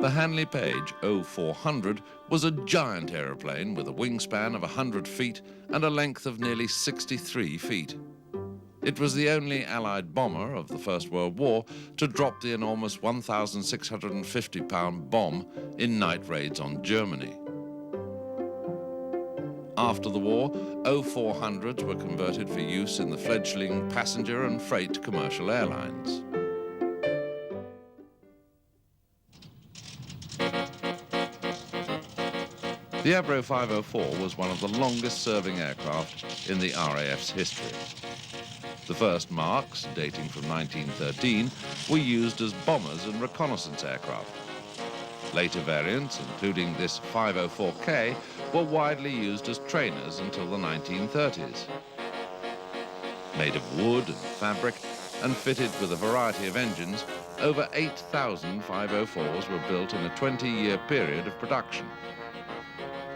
The Hanley Page 0400 was a giant aeroplane with a wingspan of 100 feet and a length of nearly 63 feet. It was the only Allied bomber of the First World War to drop the enormous 1,650-pound bomb in night raids on Germany. After the war, 0400s were converted for use in the fledgling passenger and freight commercial airlines. The Avro 504 was one of the longest-serving aircraft in the RAF's history. The first marks, dating from 1913, were used as bombers and reconnaissance aircraft. Later variants, including this 504K, were widely used as trainers until the 1930s. Made of wood and fabric and fitted with a variety of engines, over 8,000 504s were built in a 20-year period of production.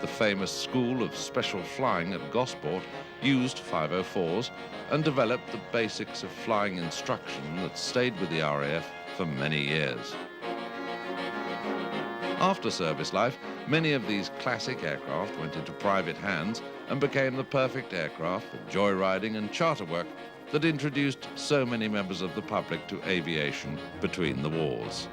The famous School of Special Flying at Gosport used 504s and developed the basics of flying instruction that stayed with the RAF for many years. After service life, many of these classic aircraft went into private hands and became the perfect aircraft for joyriding and charter work that introduced so many members of the public to aviation between the wars.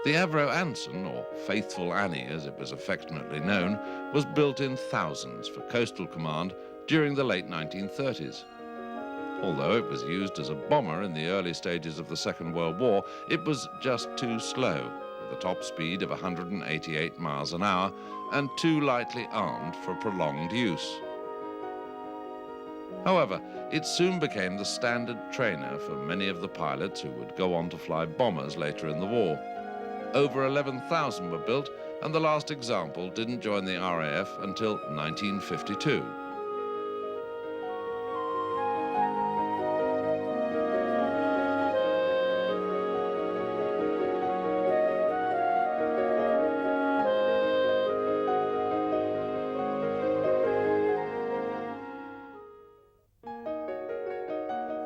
The Avro Anson, or Faithful Annie as it was affectionately known, was built in thousands for Coastal Command during the late 1930s. Although it was used as a bomber in the early stages of the Second World War, it was just too slow, with a top speed of 188 miles an hour and too lightly armed for prolonged use. However, it soon became the standard trainer for many of the pilots who would go on to fly bombers later in the war. Over 11,000 were built, and the last example didn't join the RAF until 1952.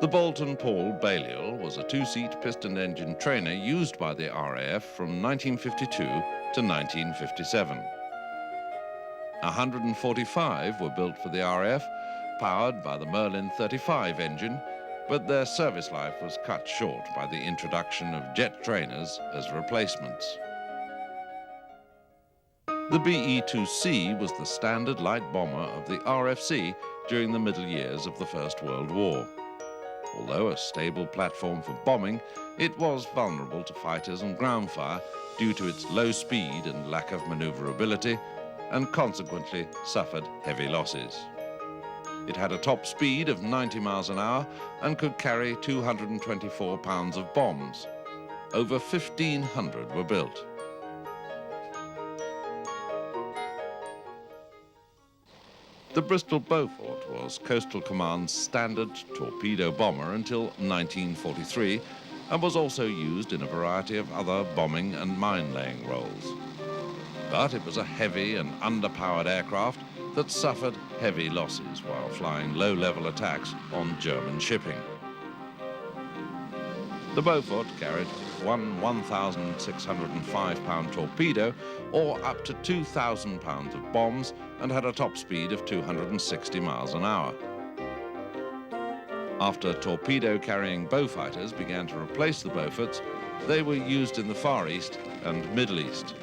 The Bolton Paul Balliol was a two-seat piston-engine trainer used by the RAF from 1952 to 1957. 145 were built for the RAF, powered by the Merlin 35 engine, but their service life was cut short by the introduction of jet trainers as replacements. The BE-2C was the standard light bomber of the RFC during the middle years of the First World War. Although a stable platform for bombing, it was vulnerable to fighters and ground fire due to its low speed and lack of maneuverability, and consequently suffered heavy losses. It had a top speed of 90 miles an hour and could carry 224 pounds of bombs. Over 1,500 were built. The Bristol Beaufort was Coastal Command's standard torpedo bomber until 1943 and was also used in a variety of other bombing and mine-laying roles. But it was a heavy and underpowered aircraft that suffered heavy losses while flying low-level attacks on German shipping. The Beaufort carried one 1,605-pound torpedo or up to 2,000 pounds of bombs and had a top speed of 260 miles an hour. After torpedo-carrying Beaufighters began to replace the Beauforts, They were used in the Far East and Middle East.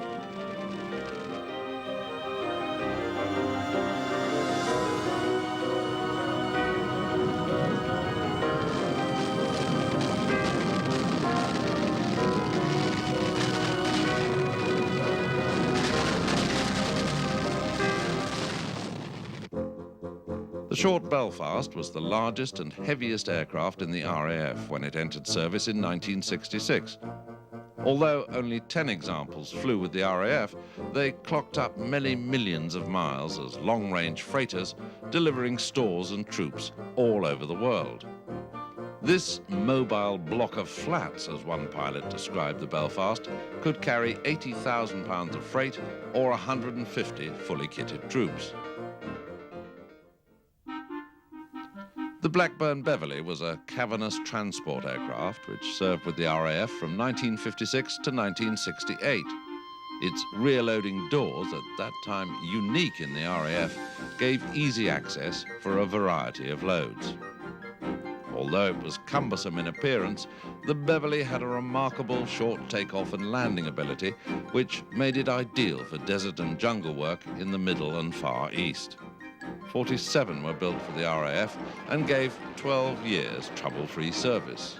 The Short Belfast was the largest and heaviest aircraft in the RAF when it entered service in 1966. Although only 10 examples flew with the RAF, they clocked up many millions of miles as long-range freighters, delivering stores and troops all over the world. This mobile block of flats, as one pilot described the Belfast, could carry 80,000 pounds of freight or 150 fully kitted troops. The Blackburn Beverley was a cavernous transport aircraft which served with the RAF from 1956 to 1968. Its rear-loading doors, at that time unique in the RAF, gave easy access for a variety of loads. Although it was cumbersome in appearance, the Beverley had a remarkable short takeoff and landing ability, which made it ideal for desert and jungle work in the Middle and Far East. 47 were built for the RAF and gave 12 years trouble-free service.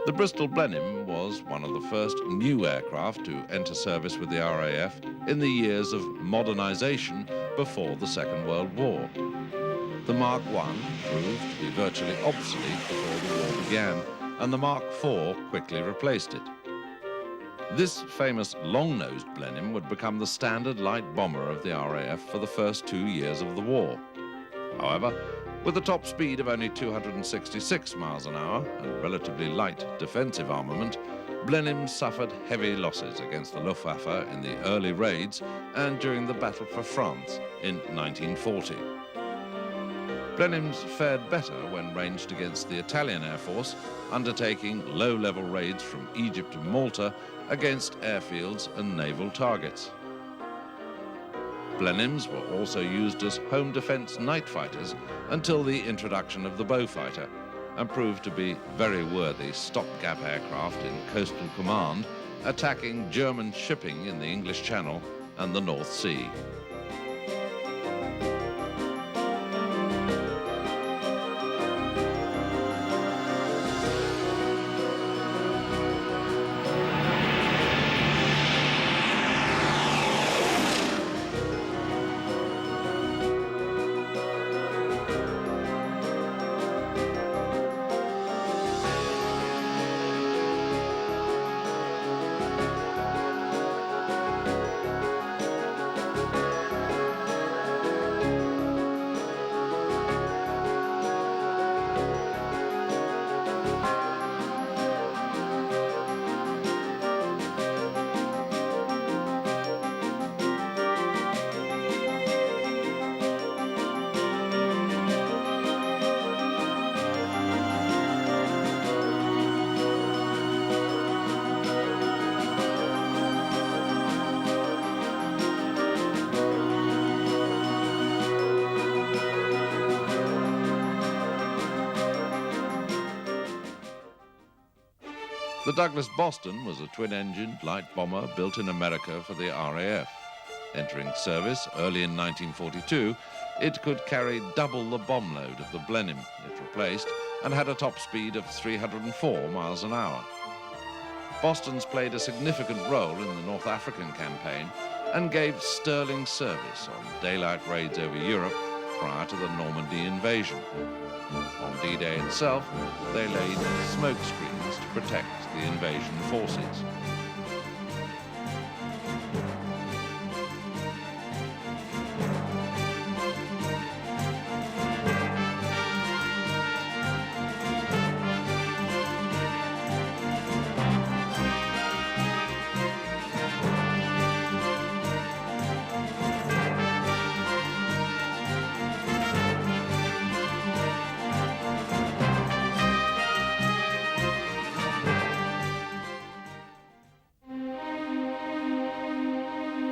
The Bristol Blenheim was one of the first new aircraft to enter service with the RAF in the years of modernisation before the Second World War. The Mark I proved to be virtually obsolete before the war began, and the Mark IV quickly replaced it. This famous long-nosed Blenheim would become the standard light bomber of the RAF for the first 2 years of the war. However, with a top speed of only 266 miles an hour and relatively light defensive armament, Blenheim suffered heavy losses against the Luftwaffe in the early raids and during the Battle for France in 1940. Blenheims fared better when ranged against the Italian Air Force, undertaking low-level raids from Egypt and Malta against airfields and naval targets. Blenheims were also used as home defence night fighters until the introduction of the Beaufighter, and proved to be very worthy stopgap aircraft in coastal command, attacking German shipping in the English Channel and the North Sea. The Douglas Boston was a twin-engined light bomber built in America for the RAF. Entering service early in 1942, it could carry double the bomb load of the Blenheim it replaced and had a top speed of 304 miles an hour. Bostons played a significant role in the North African campaign and gave sterling service on daylight raids over Europe prior to the Normandy invasion. On D-Day itself, they laid smoke screens to protect the invasion forces.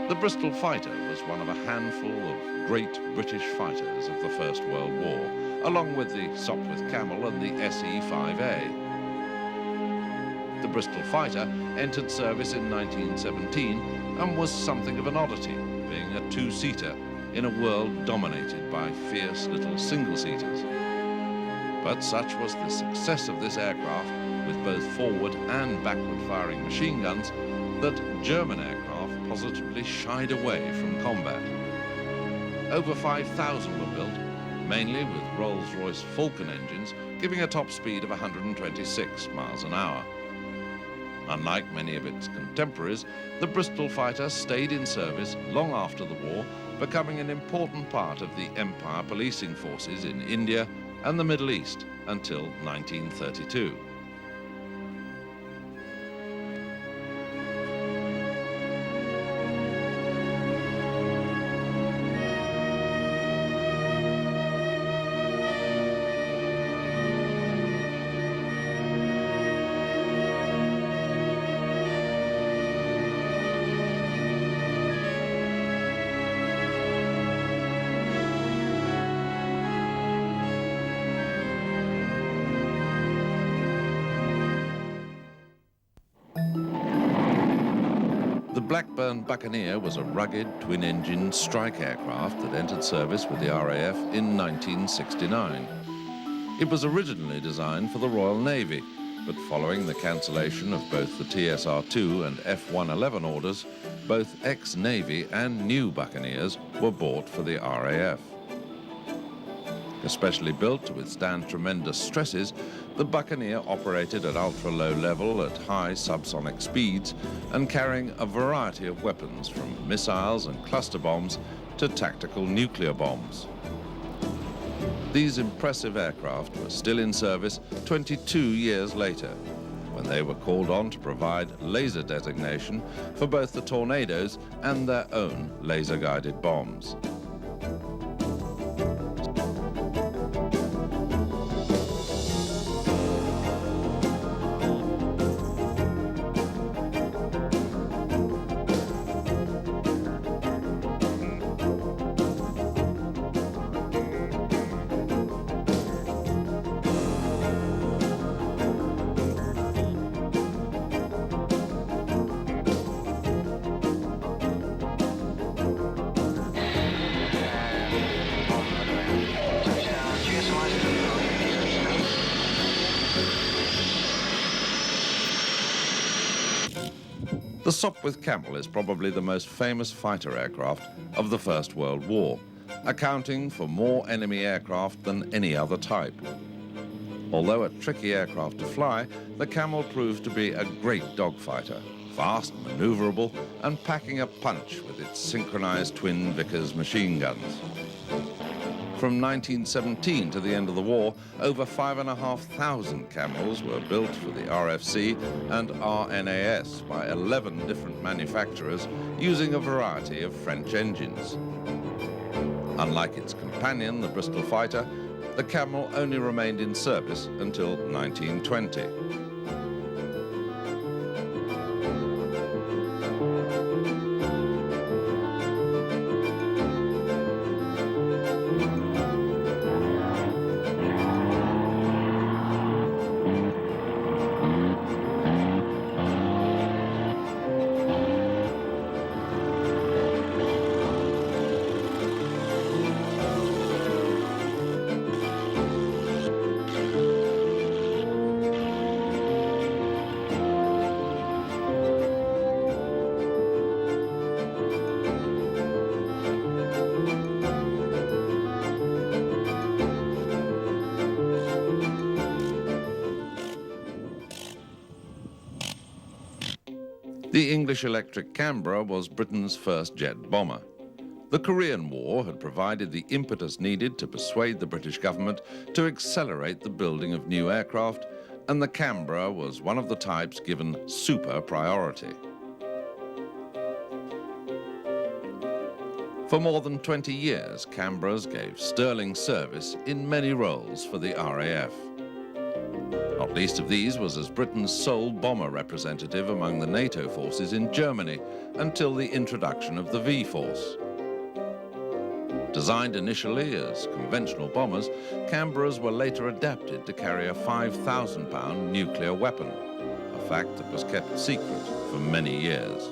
The Bristol fighter was one of a handful of great British fighters of the First World War, along with the Sopwith Camel and the SE-5A. The Bristol fighter entered service in 1917 and was something of an oddity, being a two-seater in a world dominated by fierce little single-seaters. But such was the success of this aircraft, with both forward and backward-firing machine guns, that German aircraft positively shied away from combat. Over 5,000 were built, mainly with Rolls-Royce Falcon engines, giving a top speed of 126 miles an hour. Unlike many of its contemporaries, the Bristol fighter stayed in service long after the war, becoming an important part of the Empire policing forces in India and the Middle East until 1932. The Blackburn Buccaneer was a rugged, twin-engined strike aircraft that entered service with the RAF in 1969. It was originally designed for the Royal Navy, but following the cancellation of both the TSR-2 and F-111 orders, both ex-Navy and new Buccaneers were bought for the RAF. Especially built to withstand tremendous stresses, the Buccaneer operated at ultra-low level at high subsonic speeds and carrying a variety of weapons from missiles and cluster bombs to tactical nuclear bombs. These impressive aircraft were still in service 22 years later, when they were called on to provide laser designation for both the Tornadoes and their own laser-guided bombs. The Sopwith Camel is probably the most famous fighter aircraft of the First World War, accounting for more enemy aircraft than any other type. Although a tricky aircraft to fly, the Camel proved to be a great dogfighter, fast, maneuverable, and packing a punch with its synchronized twin Vickers machine guns. From 1917 to the end of the war, over 5,500 Camels were built for the RFC and RNAS by 11 different manufacturers using a variety of French engines. Unlike its companion, the Bristol fighter, the Camel only remained in service until 1920. The English electric Canberra was Britain's first jet bomber. The Korean War had provided the impetus needed to persuade the British government to accelerate the building of new aircraft, and the Canberra was one of the types given super priority. For more than 20 years, Canberras gave sterling service in many roles for the RAF. Not least of these was as Britain's sole bomber representative among the NATO forces in Germany until the introduction of the V-Force. Designed initially as conventional bombers, Canberras were later adapted to carry a 5,000-pound nuclear weapon, a fact that was kept secret for many years.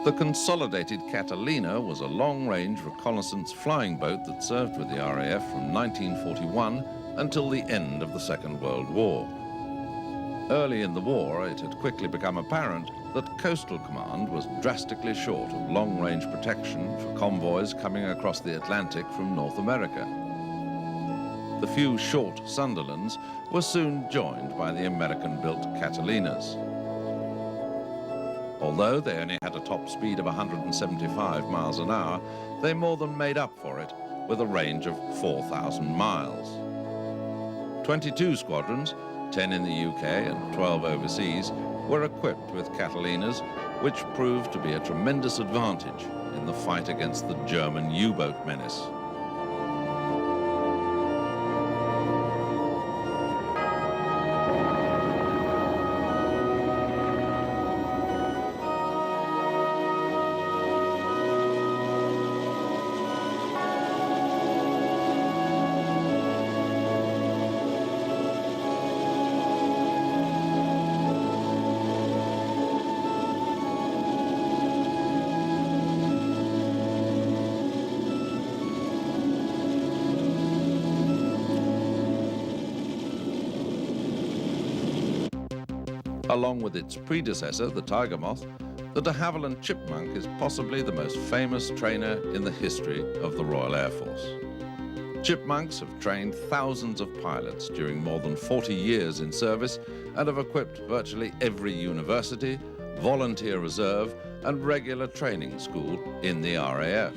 The Consolidated Catalina was a long-range reconnaissance flying boat that served with the RAF from 1941 until the end of the Second World War. Early in the war, it had quickly become apparent that Coastal Command was drastically short of long-range protection for convoys coming across the Atlantic from North America. The few short Sunderlands were soon joined by the American-built Catalinas. Although they only had a top speed of 175 miles an hour, they more than made up for it with a range of 4,000 miles. 22 squadrons, 10 in the UK and 12 overseas, were equipped with Catalinas, which proved to be a tremendous advantage in the fight against the German U-boat menace. Along with its predecessor, the Tiger Moth, the de Havilland Chipmunk is possibly the most famous trainer in the history of the Royal Air Force. Chipmunks have trained thousands of pilots during more than 40 years in service and have equipped virtually every university, volunteer reserve and regular training school in the RAF.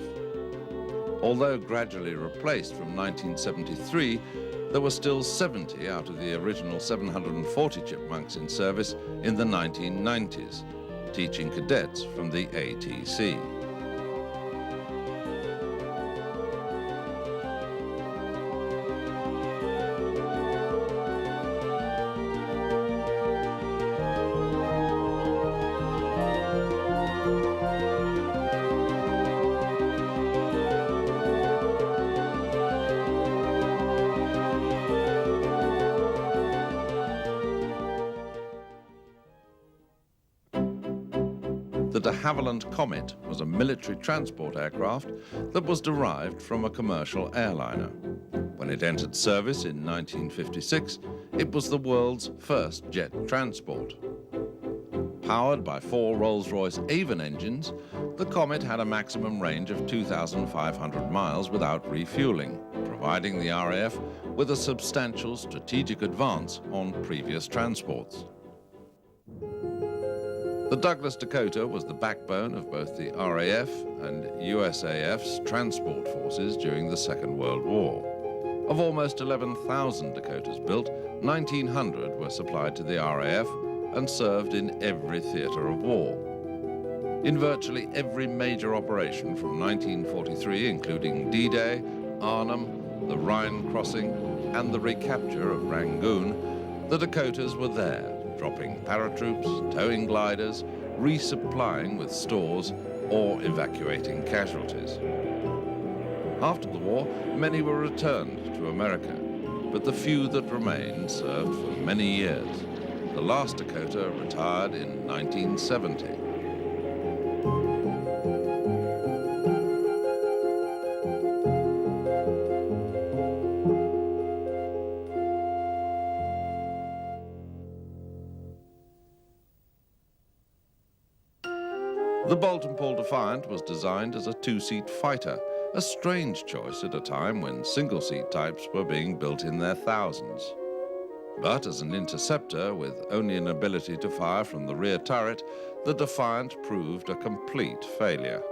Although gradually replaced from 1973, there were still 70 out of the original 740 Chipmunks in service in the 1990s, teaching cadets from the ATC. The de Havilland Comet was a military transport aircraft that was derived from a commercial airliner. When it entered service in 1956, it was the world's first jet transport. Powered by 4 Rolls-Royce Avon engines, the Comet had a maximum range of 2,500 miles without refueling, providing the RAF with a substantial strategic advance on previous transports. The Douglas Dakota was the backbone of both the RAF and USAF's transport forces during the Second World War. Of almost 11,000 Dakotas built, 1,900 were supplied to the RAF and served in every theatre of war. In virtually every major operation from 1943, including D-Day, Arnhem, the Rhine crossing, and the recapture of Rangoon, the Dakotas were there, dropping paratroops, towing gliders, resupplying with stores, or evacuating casualties. After the war, many were returned to America, but the few that remained served for many years. The last Dakota retired in 1970. The Bolt and Paul Defiant was designed as a two-seat fighter, a strange choice at a time when single-seat types were being built in their thousands. But as an interceptor with only an ability to fire from the rear turret, the Defiant proved a complete failure.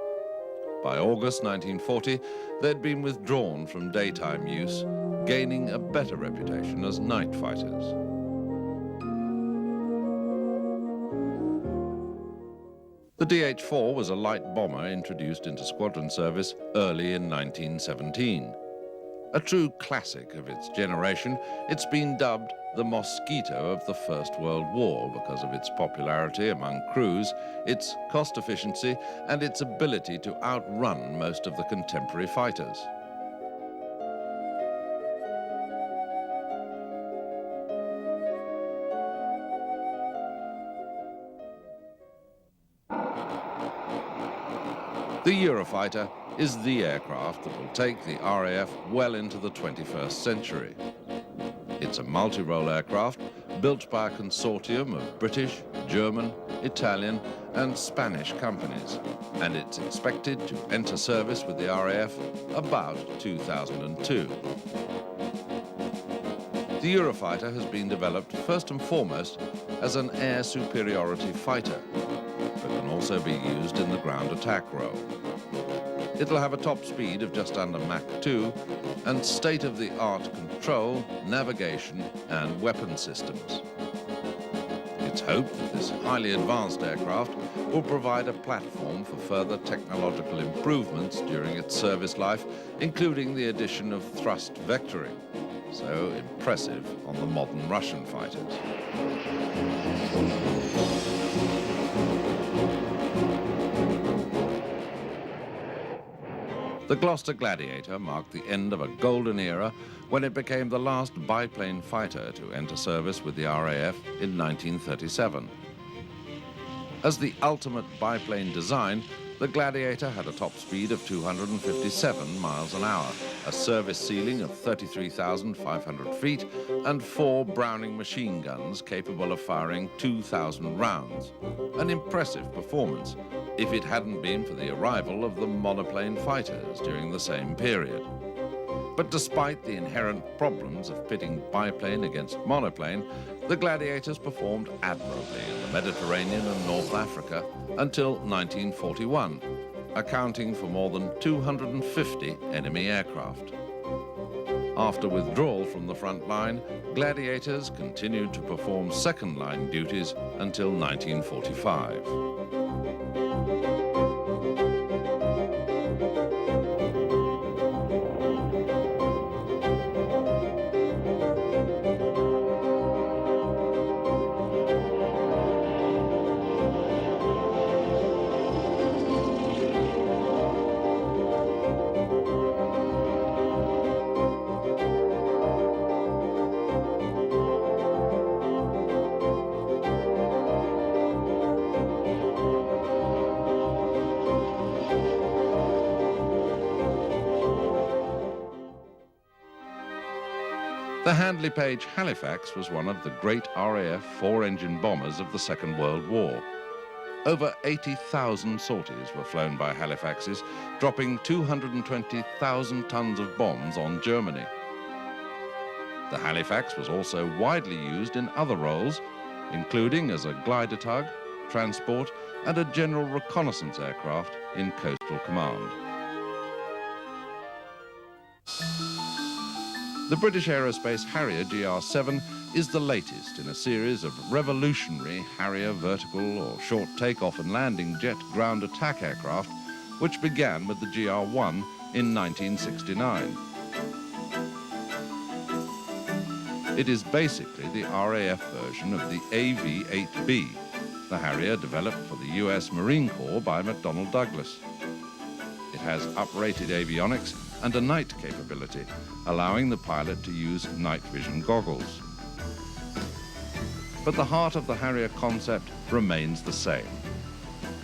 By August 1940, they'd been withdrawn from daytime use, gaining a better reputation as night fighters. The DH-4 was a light bomber introduced into squadron service early in 1917. A true classic of its generation, it's been dubbed the Mosquito of the First World War because of its popularity among crews, its cost efficiency, and its ability to outrun most of the contemporary fighters. The Eurofighter is the aircraft that will take the RAF well into the 21st century. It's a multi-role aircraft built by a consortium of British, German, Italian and Spanish companies, and it's expected to enter service with the RAF about 2002. The Eurofighter has been developed first and foremost as an air superiority fighter, but can also be used in the ground attack role. It'll have a top speed of just under Mach 2 and state-of-the-art control, navigation and weapon systems. It's hoped that this highly advanced aircraft will provide a platform for further technological improvements during its service life, including the addition of thrust vectoring, so impressive on the modern Russian fighters. The Gloucester Gladiator marked the end of a golden era when it became the last biplane fighter to enter service with the RAF in 1937. As the ultimate biplane design, the Gladiator had a top speed of 257 miles an hour, a service ceiling of 33,500 feet, and 4 Browning machine guns capable of firing 2,000 rounds. An impressive performance, if it hadn't been for the arrival of the monoplane fighters during the same period. But despite the inherent problems of pitting biplane against monoplane, the Gladiators performed admirably in the Mediterranean and North Africa until 1941, accounting for more than 250 enemy aircraft. After withdrawal from the front line, Gladiators continued to perform second-line duties until 1945. The Handley Page Halifax was one of the great RAF 4-engine bombers of the Second World War. Over 80,000 sorties were flown by Halifaxes, dropping 220,000 tons of bombs on Germany. The Halifax was also widely used in other roles, including as a glider tug, transport, and a general reconnaissance aircraft in Coastal Command. The British Aerospace Harrier GR7 is the latest in a series of revolutionary Harrier vertical or short takeoff and landing jet ground attack aircraft, which began with the GR1 in 1969. It is basically the RAF version of the AV-8B, the Harrier developed for the US Marine Corps by McDonnell Douglas. It has uprated avionics and a night capability, allowing the pilot to use night vision goggles. But the heart of the Harrier concept remains the same.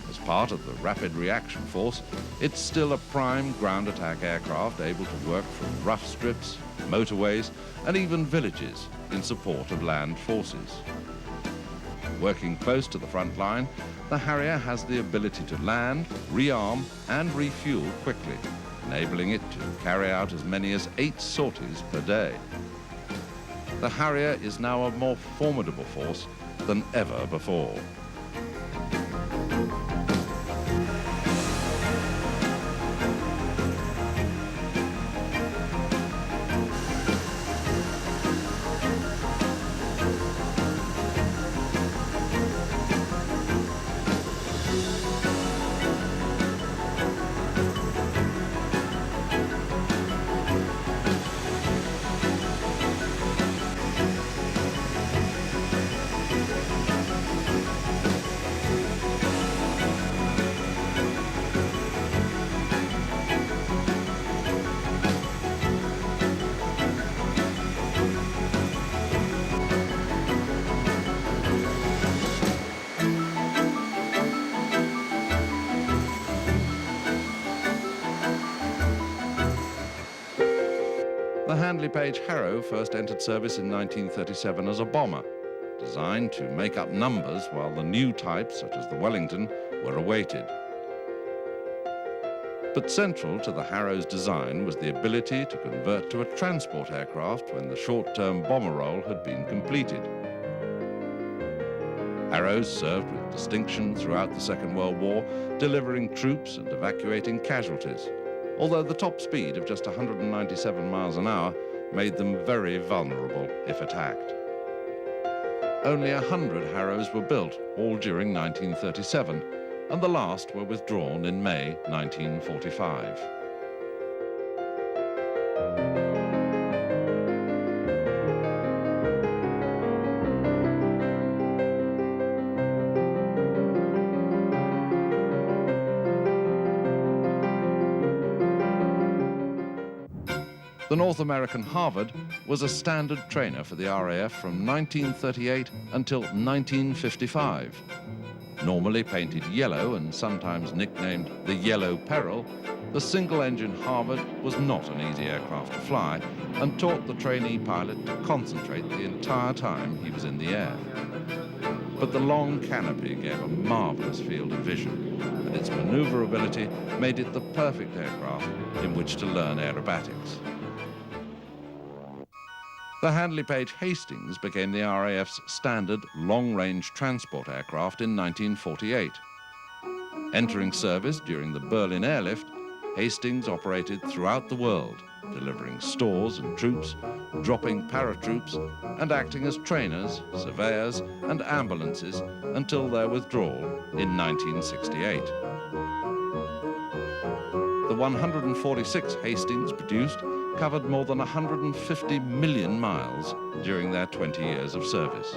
As part of the Rapid Reaction Force, it's still a prime ground attack aircraft able to work from rough strips, motorways, and even villages in support of land forces. Working close to the front line, the Harrier has the ability to land, rearm and refuel quickly, enabling it to carry out as many as 8 sorties per day. The Harrier is now a more formidable force than ever before. The Handley-Page Harrow first entered service in 1937 as a bomber, designed to make up numbers while the new types, such as the Wellington, were awaited. But central to the Harrow's design was the ability to convert to a transport aircraft when the short-term bomber role had been completed. Harrows served with distinction throughout the Second World War, delivering troops and evacuating casualties, although the top speed of just 197 miles an hour made them very vulnerable if attacked. Only 100 Harrows were built, all during 1937, and the last were withdrawn in May 1945. The North American Harvard was a standard trainer for the RAF from 1938 until 1955. Normally painted yellow and sometimes nicknamed the Yellow Peril, the single-engine Harvard was not an easy aircraft to fly and taught the trainee pilot to concentrate the entire time he was in the air. But the long canopy gave a marvelous field of vision, and its maneuverability made it the perfect aircraft in which to learn aerobatics. The Handley-Page Hastings became the RAF's standard long-range transport aircraft in 1948. Entering service during the Berlin airlift, Hastings operated throughout the world, delivering stores and troops, dropping paratroops, and acting as trainers, surveyors, and ambulances until their withdrawal in 1968. The 146 Hastings produced covered more than 150 million miles during their 20 years of service.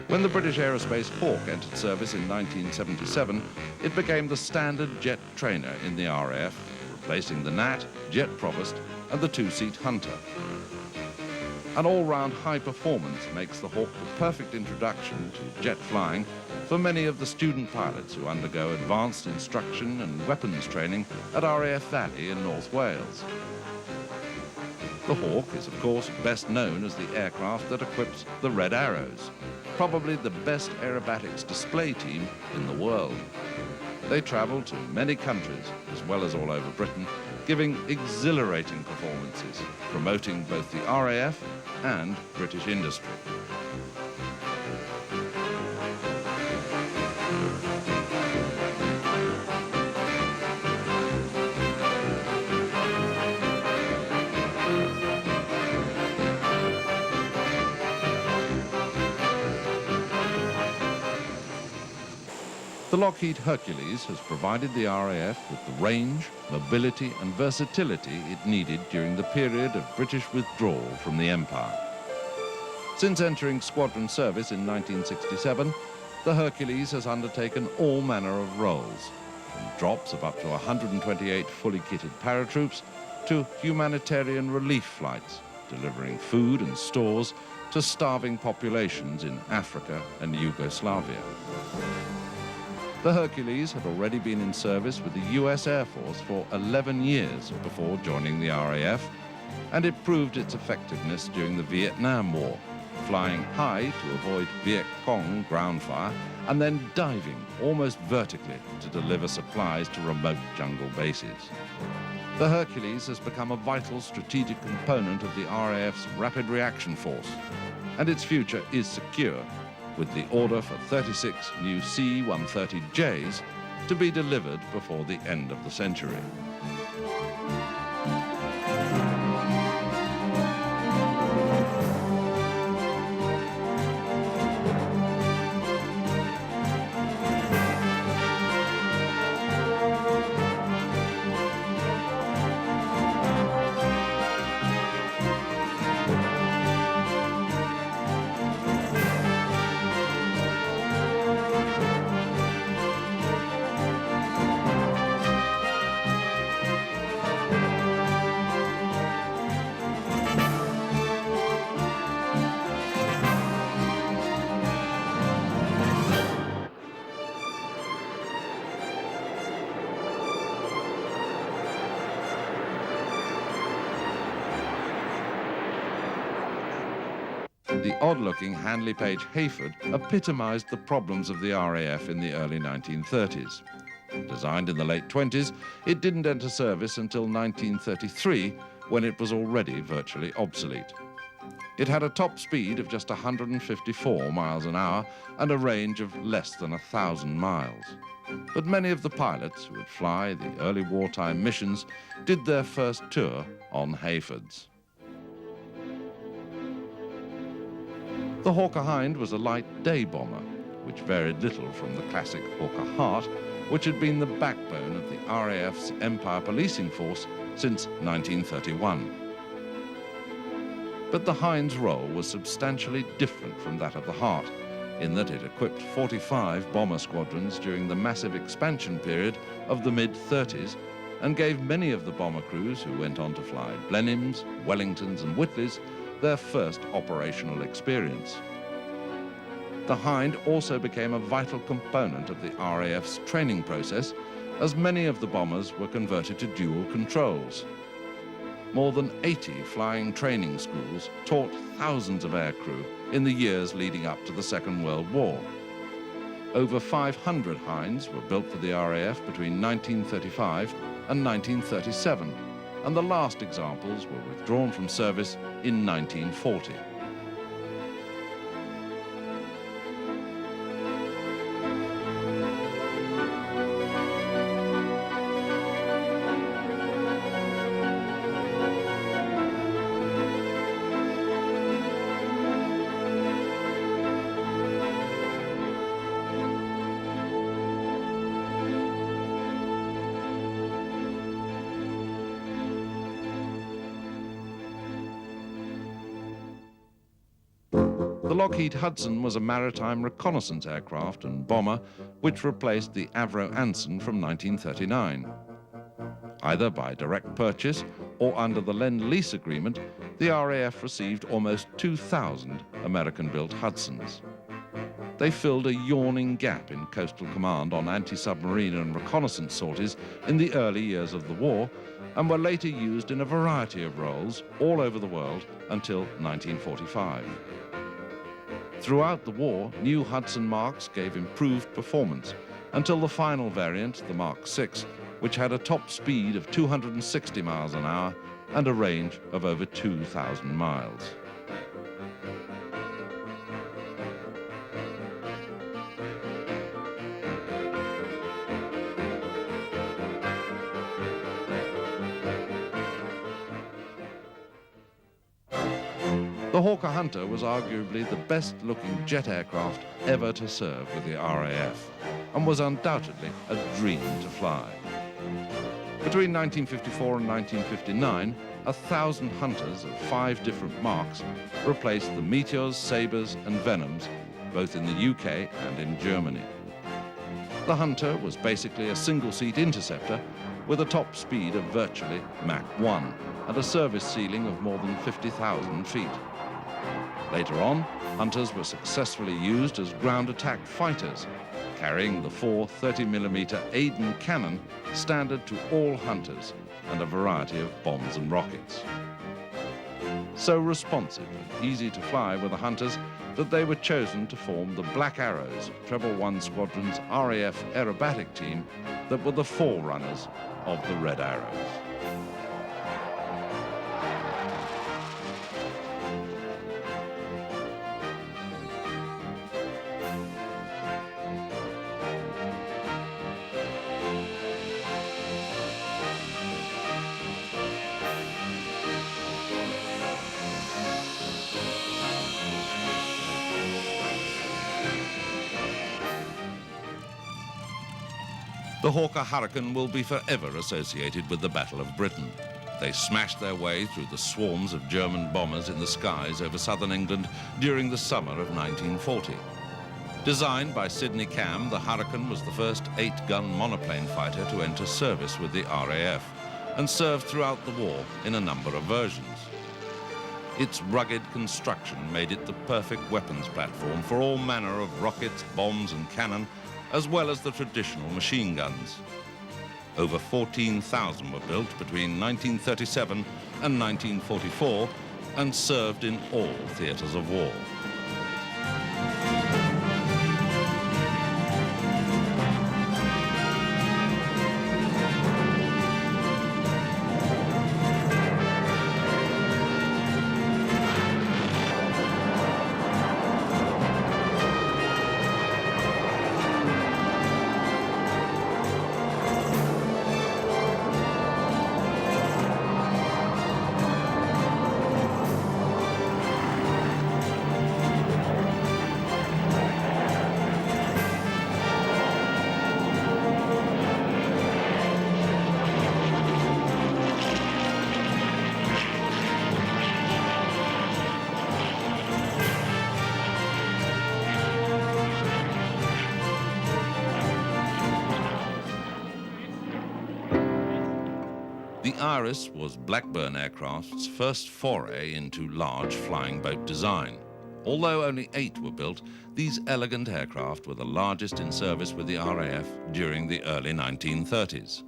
When the British Aerospace Hawk entered service in 1977, it became the standard jet trainer in the RAF, replacing the Gnat, Jet Provost, and the two-seat Hunter. An all-round high performance makes the Hawk the perfect introduction to jet flying for many of the student pilots who undergo advanced instruction and weapons training at RAF Valley in North Wales. The Hawk is, of course, best known as the aircraft that equips the Red Arrows, probably the best aerobatics display team in the world. They travel to many countries, as well as all over Britain, giving exhilarating performances, promoting both the RAF and British industry. The Lockheed Hercules has provided the RAF with the range, mobility and versatility it needed during the period of British withdrawal from the Empire. Since entering squadron service in 1967, The Hercules has undertaken all manner of roles, from drops of up to 128 fully kitted paratroops to humanitarian relief flights, delivering food and stores to starving populations in Africa and Yugoslavia. The Hercules had already been in service with the US Air Force for 11 years before joining the RAF, and it proved its effectiveness during the Vietnam War, flying high to avoid Viet Cong ground fire and then diving almost vertically to deliver supplies to remote jungle bases. The Hercules has become a vital strategic component of the RAF's Rapid Reaction Force, and its future is secure, with the order for 36 new C-130Js to be delivered before the end of the century. The odd-looking Handley Page Hayford epitomized the problems of the RAF in the early 1930s. Designed in the late 20s, it didn't enter service until 1933, when it was already virtually obsolete. It had a top speed of just 154 miles an hour and a range of less than 1,000 miles. But many of the pilots who would fly the early wartime missions did their first tour on Hayfords. The Hawker Hind was a light day bomber, which varied little from the classic Hawker Hart, which had been the backbone of the RAF's Empire Policing Force since 1931. But the Hind's role was substantially different from that of the Hart, in that it equipped 45 bomber squadrons during the massive expansion period of the mid-30s and gave many of the bomber crews who went on to fly Blenheims, Wellingtons and Whitleys their first operational experience. The Hind also became a vital component of the RAF's training process, as many of the bombers were converted to dual controls. More than 80 flying training schools taught thousands of aircrew in the years leading up to the Second World War. Over 500 Hinds were built for the RAF between 1935 and 1937, and the last examples were withdrawn from service in 1940. The Lockheed Hudson was a maritime reconnaissance aircraft and bomber which replaced the Avro Anson from 1939. Either by direct purchase or under the Lend-Lease agreement, the RAF received almost 2,000 American-built Hudsons. They filled a yawning gap in coastal command on anti-submarine and reconnaissance sorties in the early years of the war, and were later used in a variety of roles all over the world until 1945. Throughout the war, new Hudson Marks gave improved performance until the final variant, the Mark VI, which had a top speed of 260 miles an hour and a range of over 2,000 miles. The Hawker Hunter was arguably the best-looking jet aircraft ever to serve with the RAF, and was undoubtedly a dream to fly. Between 1954 and 1959, 1,000 Hunters of 5 different marks replaced the Meteors, Sabres and Venoms both in the UK and in Germany. The Hunter was basically a single-seat interceptor with a top speed of virtually Mach 1 and a service ceiling of more than 50,000 feet. Later on, Hunters were successfully used as ground attack fighters, carrying the 4 30mm Aden cannon standard to all Hunters and a variety of bombs and rockets. So responsive and easy to fly were the Hunters that they were chosen to form the Black Arrows, Treble 1 Squadron's RAF aerobatic team that were the forerunners of the Red Arrows. The Hawker Hurricane will be forever associated with the Battle of Britain. They smashed their way through the swarms of German bombers in the skies over southern England during the summer of 1940. Designed by Sidney Cam, the Hurricane was the first 8-gun monoplane fighter to enter service with the RAF and served throughout the war in a number of versions. Its rugged construction made it the perfect weapons platform for all manner of rockets, bombs and cannon, as well as the traditional machine guns. Over 14,000 were built between 1937 and 1944 and served in all theatres of war. The Iris was Blackburn Aircraft's first foray into large flying boat design. Although only 8 were built, these elegant aircraft were the largest in service with the RAF during the early 1930s.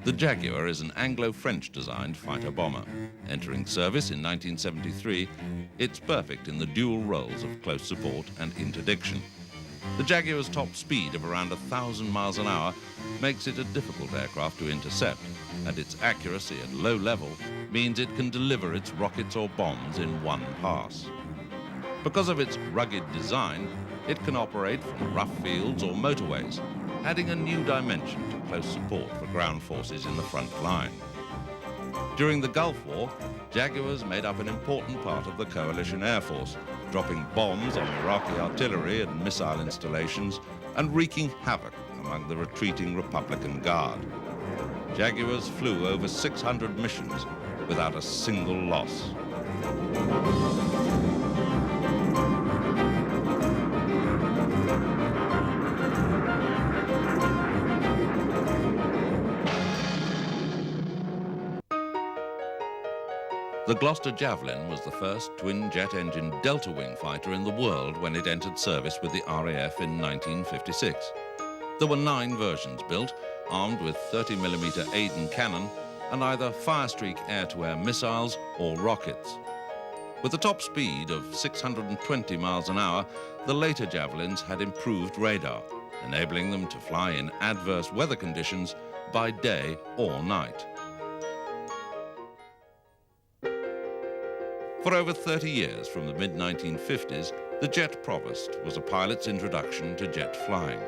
The Jaguar is an Anglo-French designed fighter bomber. Entering service in 1973, it's perfect in the dual roles of close support and interdiction. The Jaguar's top speed of around 1,000 miles an hour makes it a difficult aircraft to intercept, and its accuracy at low level means it can deliver its rockets or bombs in one pass. Because of its rugged design, it can operate from rough fields or motorways, adding a new dimension to close support for ground forces in the front line. During the Gulf War, Jaguars made up an important part of the coalition air force, dropping bombs on Iraqi artillery and missile installations and wreaking havoc among the retreating Republican Guard. Jaguars flew over 600 missions without a single loss. The Gloucester Javelin was the first twin-jet-engine delta-wing fighter in the world when it entered service with the RAF in 1956. There were 9 versions built, armed with 30mm Aden cannon and either Firestreak air-to-air missiles or rockets. With a top speed of 620 miles an hour, the later Javelins had improved radar, enabling them to fly in adverse weather conditions by day or night. For over 30 years, from the mid-1950s, the Jet Provost was a pilot's introduction to jet flying.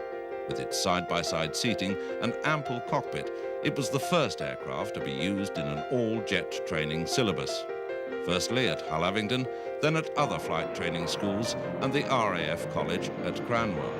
With its side-by-side seating and ample cockpit, it was the first aircraft to be used in an all-jet training syllabus. firstly at Hull Avingdon, then at other flight training schools and the RAF College at Cranwell.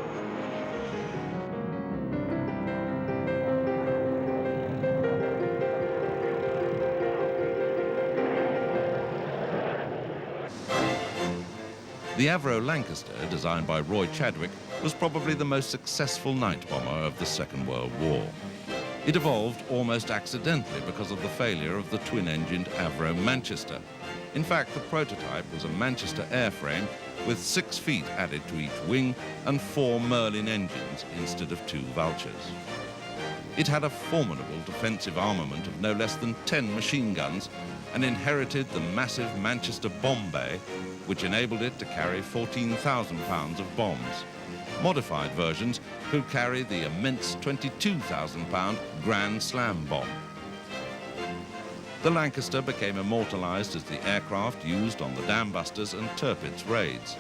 The Avro Lancaster, designed by Roy Chadwick, was probably the most successful night bomber of the Second World War. It evolved almost accidentally because of the failure of the twin-engined Avro Manchester. In fact, the prototype was a Manchester airframe with 6 feet added to each wing and 4 Merlin engines instead of 2 Vultures. It had a formidable defensive armament of no less than 10 machine guns and inherited the massive Manchester bomb bay, which enabled it to carry 14,000 pounds of bombs. Modified versions could carry the immense 22,000-pound Grand Slam bomb. The Lancaster became immortalised as the aircraft used on the Dambusters and Tirpitz raids.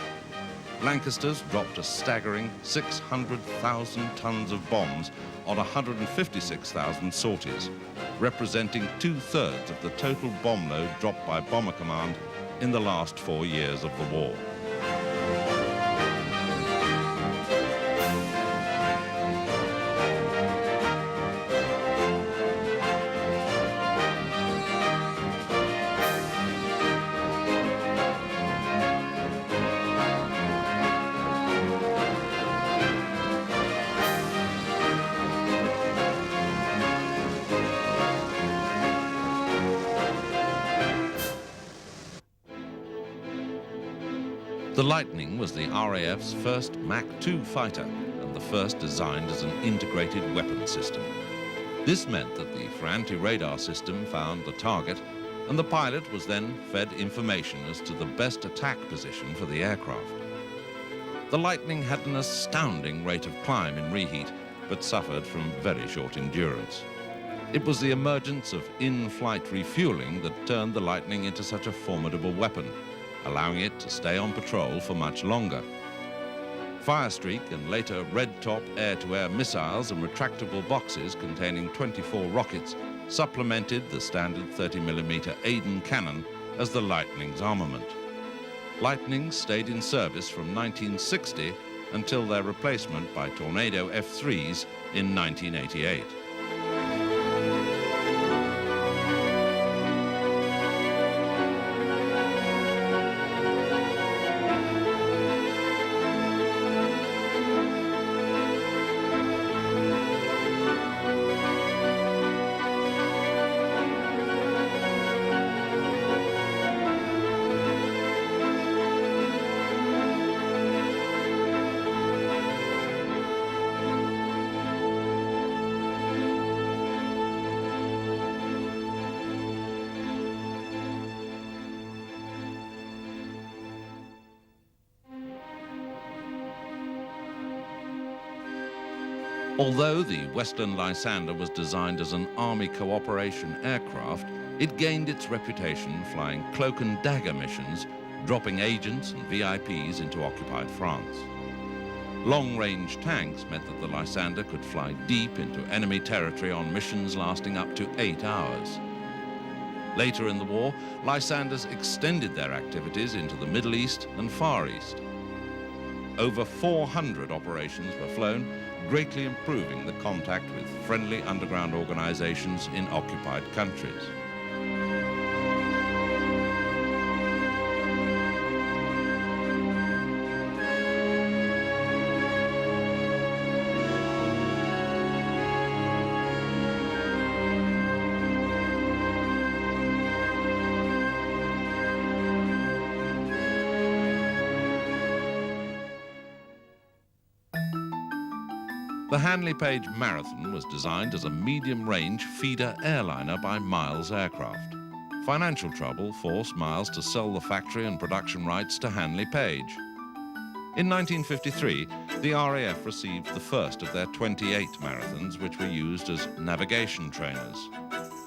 Lancasters dropped a staggering 600,000 tons of bombs on 156,000 sorties, representing 2/3 of the total bomb load dropped by Bomber Command in the last 4 years of the war. The Lightning was the RAF's first Mach 2 fighter and the first designed as an integrated weapon system. This meant that the for anti-radar system found the target and the pilot was then fed information as to the best attack position for the aircraft. The Lightning had an astounding rate of climb in reheat, but suffered from very short endurance. It was the emergence of in-flight refueling that turned the Lightning into such a formidable weapon, allowing it to stay on patrol for much longer. Firestreak and later Red Top air-to-air missiles and retractable boxes containing 24 rockets supplemented the standard 30mm Aden cannon as the Lightning's armament. Lightnings stayed in service from 1960 until their replacement by Tornado F-3s in 1988. Although the Westland Lysander was designed as an Army cooperation aircraft, it gained its reputation flying cloak and dagger missions, dropping agents and VIPs into occupied France. Long-range tanks meant that the Lysander could fly deep into enemy territory on missions lasting up to 8 hours. Later in the war, Lysanders extended their activities into the Middle East and Far East. Over 400 operations were flown, greatly improving the contact with friendly underground organizations in occupied countries. The Hanley Page Marathon was designed as a medium-range feeder airliner by Miles Aircraft. Financial trouble forced Miles to sell the factory and production rights to Hanley Page. In 1953, the RAF received the first of their 28 marathons, which were used as navigation trainers.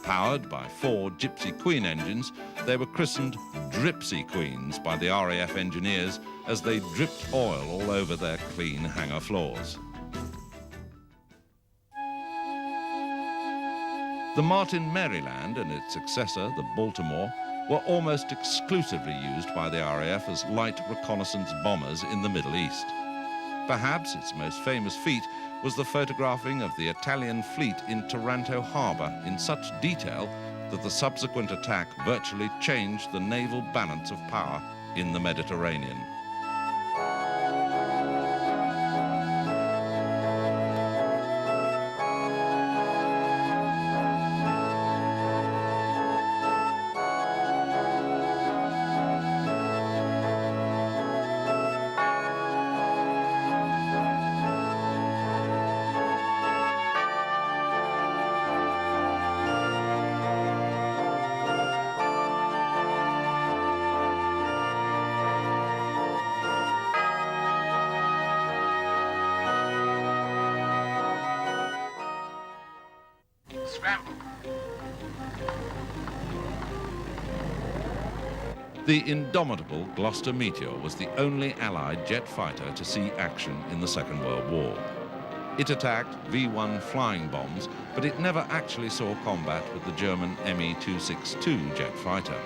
Powered by 4 Gypsy Queen engines, they were christened Dripsy Queens by the RAF engineers as they dripped oil all over their clean hangar floors. The Martin Maryland and its successor, the Baltimore, were almost exclusively used by the RAF as light reconnaissance bombers in the Middle East. Perhaps its most famous feat was the photographing of the Italian fleet in Taranto harbour in such detail that the subsequent attack virtually changed the naval balance of power in the Mediterranean. The indomitable Gloucester Meteor was the only Allied jet fighter to see action in the Second World War. It attacked V-1 flying bombs, but it never actually saw combat with the German Me-262 jet fighter.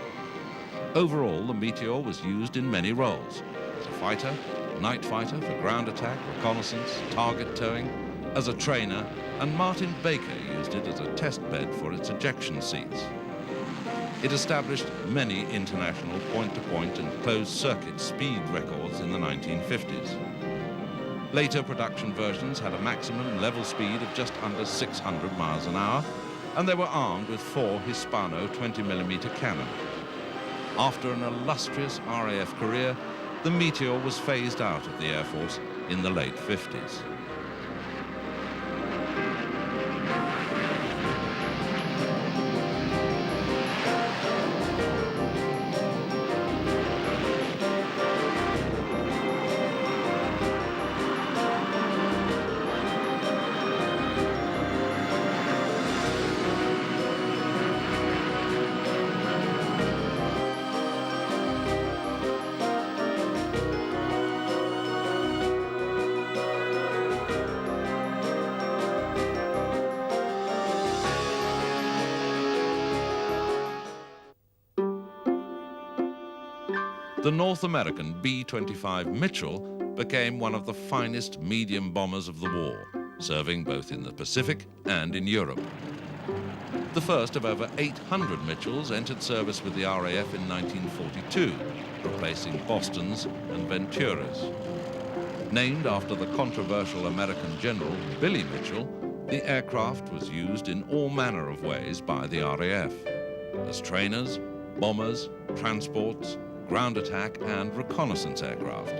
Overall, the Meteor was used in many roles: as a fighter, night fighter for ground attack, reconnaissance, target towing, as a trainer, and Martin Baker used it as a test bed for its ejection seats. It established many international point-to-point and closed-circuit speed records in the 1950s. Later production versions had a maximum level speed of just under 600 miles an hour, and they were armed with 4 Hispano 20mm cannon. After an illustrious RAF career, the Meteor was phased out of the Air Force in the late 50s. The North American B-25 Mitchell became one of the finest medium bombers of the war, serving both in the Pacific and in Europe. The first of over 800 Mitchells entered service with the RAF in 1942, replacing Bostons and Venturas. Named after the controversial American general Billy Mitchell, the aircraft was used in all manner of ways by the RAF, as trainers, bombers, transports, ground attack and reconnaissance aircraft.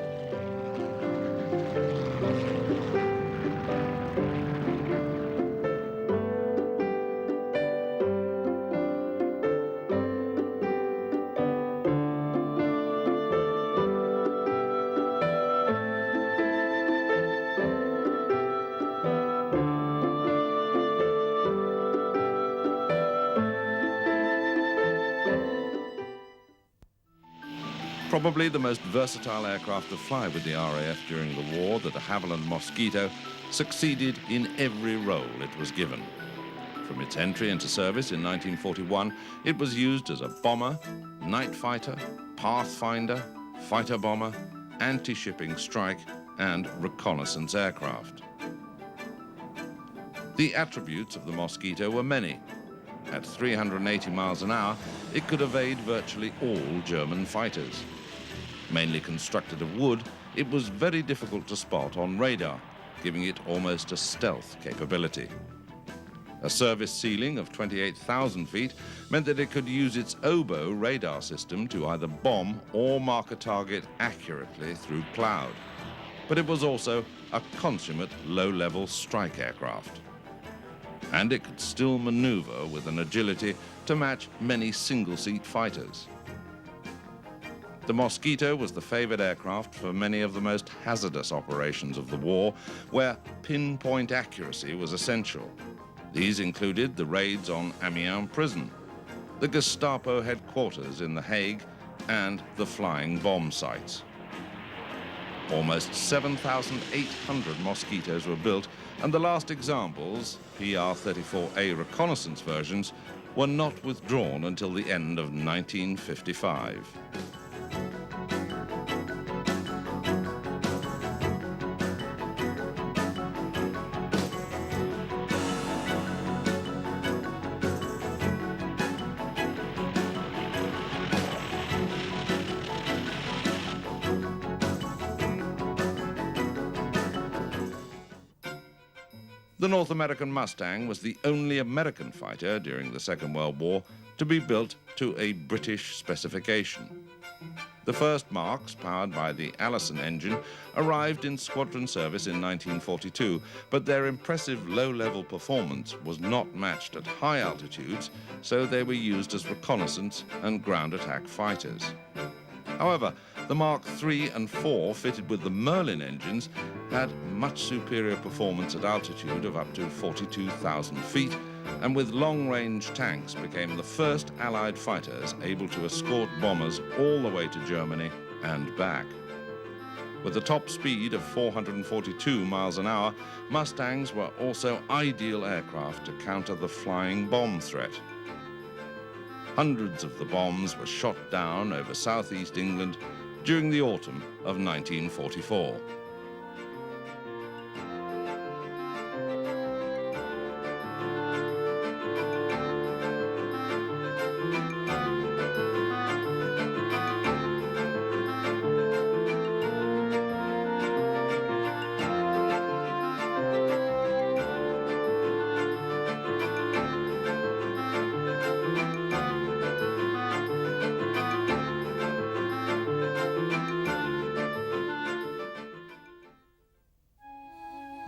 Probably the most versatile aircraft to fly with the RAF during the war, the de Havilland Mosquito succeeded in every role it was given. From its entry into service in 1941, it was used as a bomber, night fighter, pathfinder, fighter bomber, anti-shipping strike, and reconnaissance aircraft. The attributes of the Mosquito were many. At 380 miles an hour, it could evade virtually all German fighters. Mainly constructed of wood, it was very difficult to spot on radar, giving it almost a stealth capability. A service ceiling of 28,000 feet meant that it could use its oboe radar system to either bomb or mark a target accurately through cloud. But it was also a consummate low-level strike aircraft. And it could still maneuver with an agility to match many single-seat fighters. The Mosquito was the favored aircraft for many of the most hazardous operations of the war, where pinpoint accuracy was essential. These included the raids on Amiens prison, the Gestapo headquarters in The Hague, and the flying bomb sites. Almost 7,800 Mosquitoes were built, and the last examples, PR-34A reconnaissance versions, were not withdrawn until the end of 1955. The North American Mustang was the only American fighter during the Second World War to be built to a British specification. The first Marks, powered by the Allison engine, arrived in squadron service in 1942, but their impressive low-level performance was not matched at high altitudes, so they were used as reconnaissance and ground attack fighters. However, the Mark III and IV, fitted with the Merlin engines, had much superior performance at altitude of up to 42,000 feet, and with long-range tanks became the first Allied fighters able to escort bombers all the way to Germany and back. With a top speed of 442 miles an hour, Mustangs were also ideal aircraft to counter the flying bomb threat. Hundreds of the bombs were shot down over southeast England during the autumn of 1944.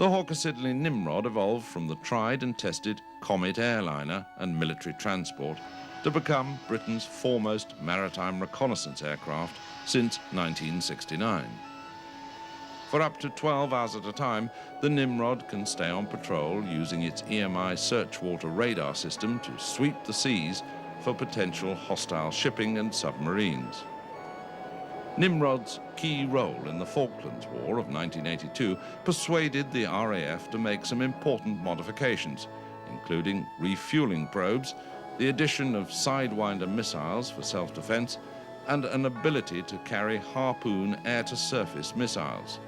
The Hawker Siddeley Nimrod evolved from the tried and tested Comet airliner and military transport to become Britain's foremost maritime reconnaissance aircraft since 1969. For up to 12 hours at a time, the Nimrod can stay on patrol using its EMI searchwater radar system to sweep the seas for potential hostile shipping and submarines. Nimrod's key role in the Falklands War of 1982 persuaded the RAF to make some important modifications, including refueling probes, the addition of Sidewinder missiles for self-defense, and an ability to carry Harpoon air-to-surface missiles.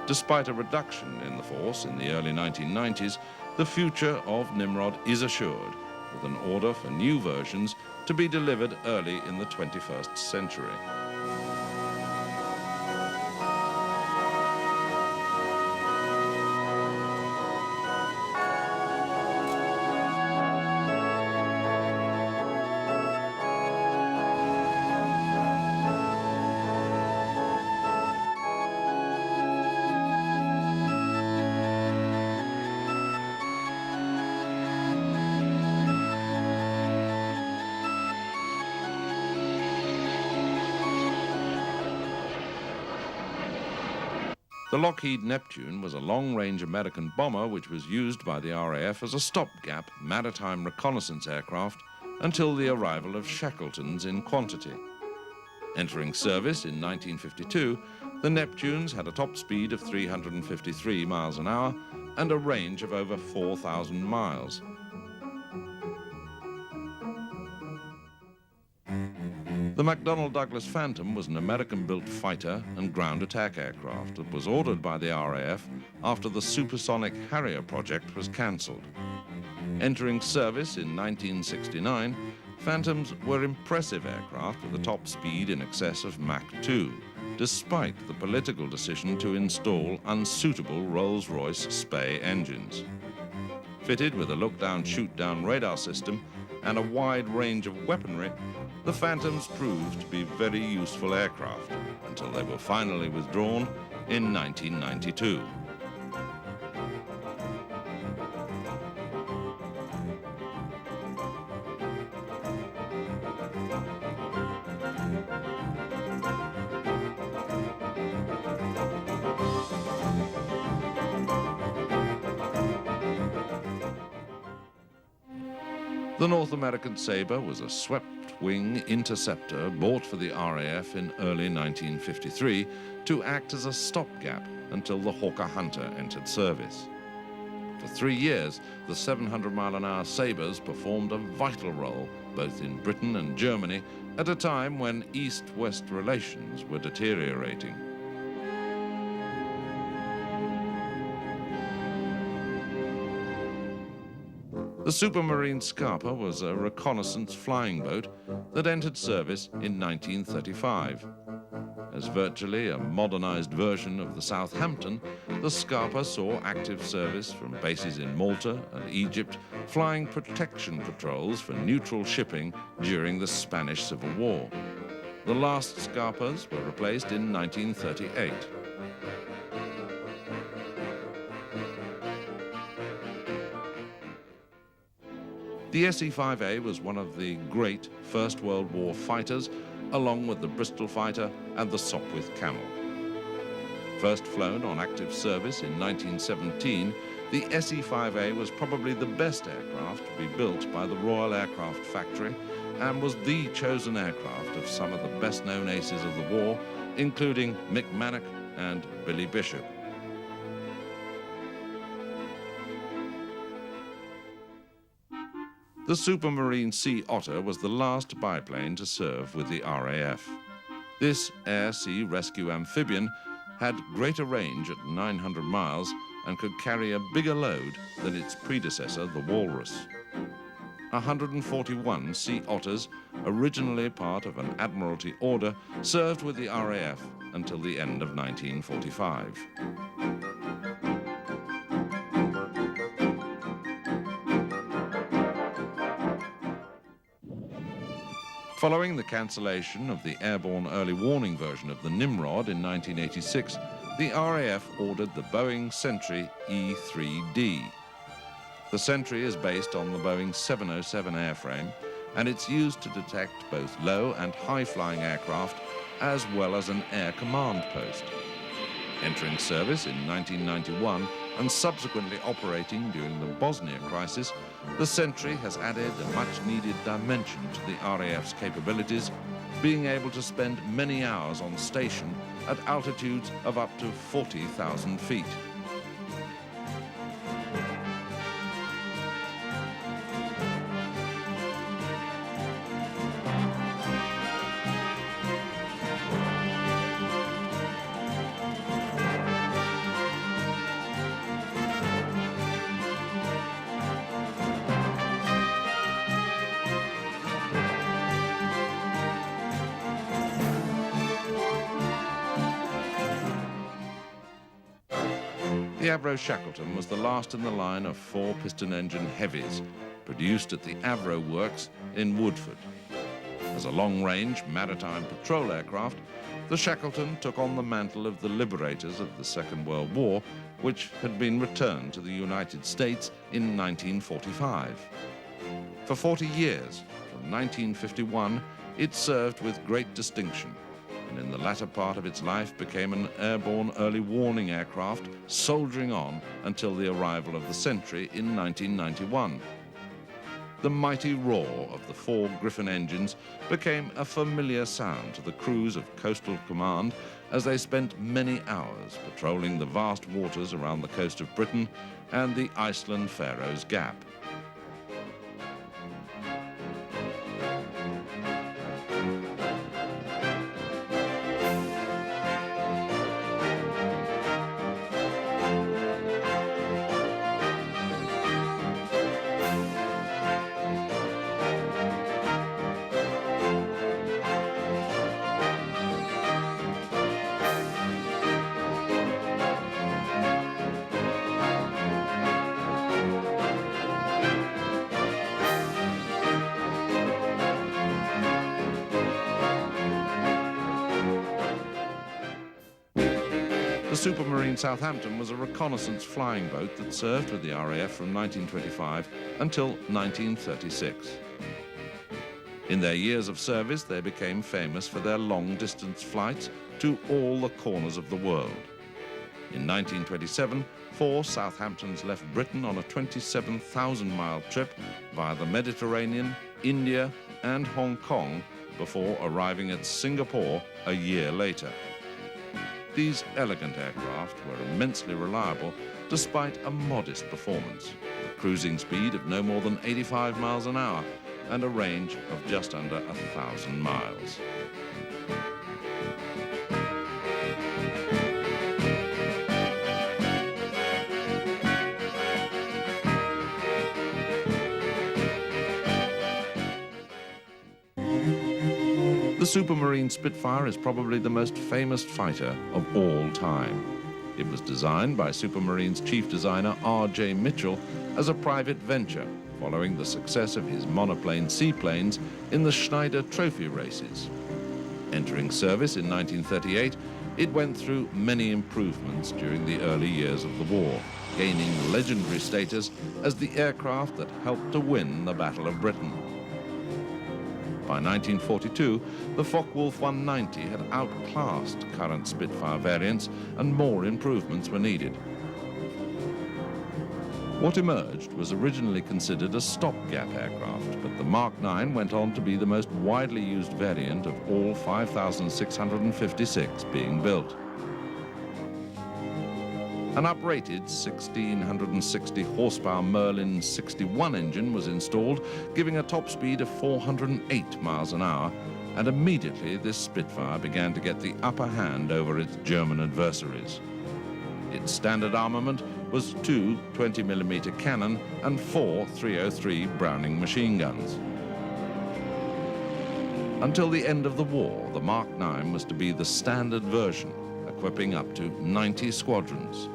Despite a reduction in the force in the early 1990s, the future of Nimrod is assured, with an order for new versions to be delivered early in the 21st century. The Lockheed Neptune was a long-range American bomber which was used by the RAF as a stopgap maritime reconnaissance aircraft until the arrival of Shackletons in quantity. Entering service in 1952, the Neptunes had a top speed of 353 miles an hour and a range of over 4,000 miles. The McDonnell Douglas Phantom was an American-built fighter and ground attack aircraft that was ordered by the RAF after the supersonic Harrier project was cancelled. Entering service in 1969, Phantoms were impressive aircraft with a top speed in excess of Mach 2, despite the political decision to install unsuitable Rolls-Royce Spey engines. Fitted with a look-down, shoot-down radar system and a wide range of weaponry, the Phantoms proved to be very useful aircraft until they were finally withdrawn in 1992. The North American Sabre was a swept-wing interceptor bought for the RAF in early 1953 to act as a stopgap until the Hawker Hunter entered service. For 3 years, the 700-mile-an-hour Sabres performed a vital role both in Britain and Germany at a time when East-West relations were deteriorating. The Supermarine Scarpa was a reconnaissance flying boat that entered service in 1935. As virtually a modernized version of the Southampton, the Scarpa saw active service from bases in Malta and Egypt, flying protection patrols for neutral shipping during the Spanish Civil War. The last Scarpas were replaced in 1938. The SE-5A was one of the great First World War fighters, along with the Bristol fighter and the Sopwith Camel. First flown on active service in 1917, the SE-5A was probably the best aircraft to be built by the Royal Aircraft Factory and was the chosen aircraft of some of the best-known aces of the war, including Mick Mannock and Billy Bishop. The Supermarine Sea Otter was the last biplane to serve with the RAF. This air-sea rescue amphibian had greater range at 900 miles and could carry a bigger load than its predecessor, the Walrus. 141 Sea Otters, originally part of an Admiralty order, served with the RAF until the end of 1945. Following the cancellation of the airborne early warning version of the Nimrod in 1986, the RAF ordered the Boeing Sentry E-3D. The Sentry is based on the Boeing 707 airframe, and it's used to detect both low and high-flying aircraft, as well as an air command post. Entering service in 1991 and subsequently operating during the Bosnia crisis, the Sentry has added a much-needed dimension to the RAF's capabilities, being able to spend many hours on station at altitudes of up to 40,000 feet. The Avro Shackleton was the last in the line of 4-piston engine heavies produced at the Avro Works in Woodford. As a long-range maritime patrol aircraft, the Shackleton took on the mantle of the liberators of the Second World War, which had been returned to the United States in 1945. For 40 years, from 1951, it served with great distinction, and in the latter part of its life became an airborne early warning aircraft, soldiering on until the arrival of the Sentry in 1991. The mighty roar of the 4 Griffon engines became a familiar sound to the crews of Coastal Command as they spent many hours patrolling the vast waters around the coast of Britain and the Iceland-Faroes Gap. The Supermarine Southampton was a reconnaissance flying boat that served with the RAF from 1925 until 1936. In their years of service, they became famous for their long-distance flights to all the corners of the world. In 1927, 4 Southamptons left Britain on a 27,000-mile trip via the Mediterranean, India, and Hong Kong before arriving at Singapore a year later. These elegant aircraft were immensely reliable despite a modest performance, a cruising speed of no more than 85 miles an hour and a range of just under 1,000 miles. The Supermarine Spitfire is probably the most famous fighter of all time. It was designed by Supermarine's chief designer R.J. Mitchell as a private venture, following the success of his monoplane seaplanes in the Schneider Trophy races. Entering service in 1938, it went through many improvements during the early years of the war, gaining legendary status as the aircraft that helped to win the Battle of Britain. By 1942, the Focke-Wulf 190 had outclassed current Spitfire variants and more improvements were needed. What emerged was originally considered a stopgap aircraft, but the Mark 9 went on to be the most widely used variant of all 5,656 being built. An uprated 1,660 horsepower Merlin 61 engine was installed, giving a top speed of 408 miles an hour, and immediately this Spitfire began to get the upper hand over its German adversaries. Its standard armament was 2 20mm cannon and 4 303 Browning machine guns. Until the end of the war, the Mark 9 was to be the standard version, equipping up to 90 squadrons.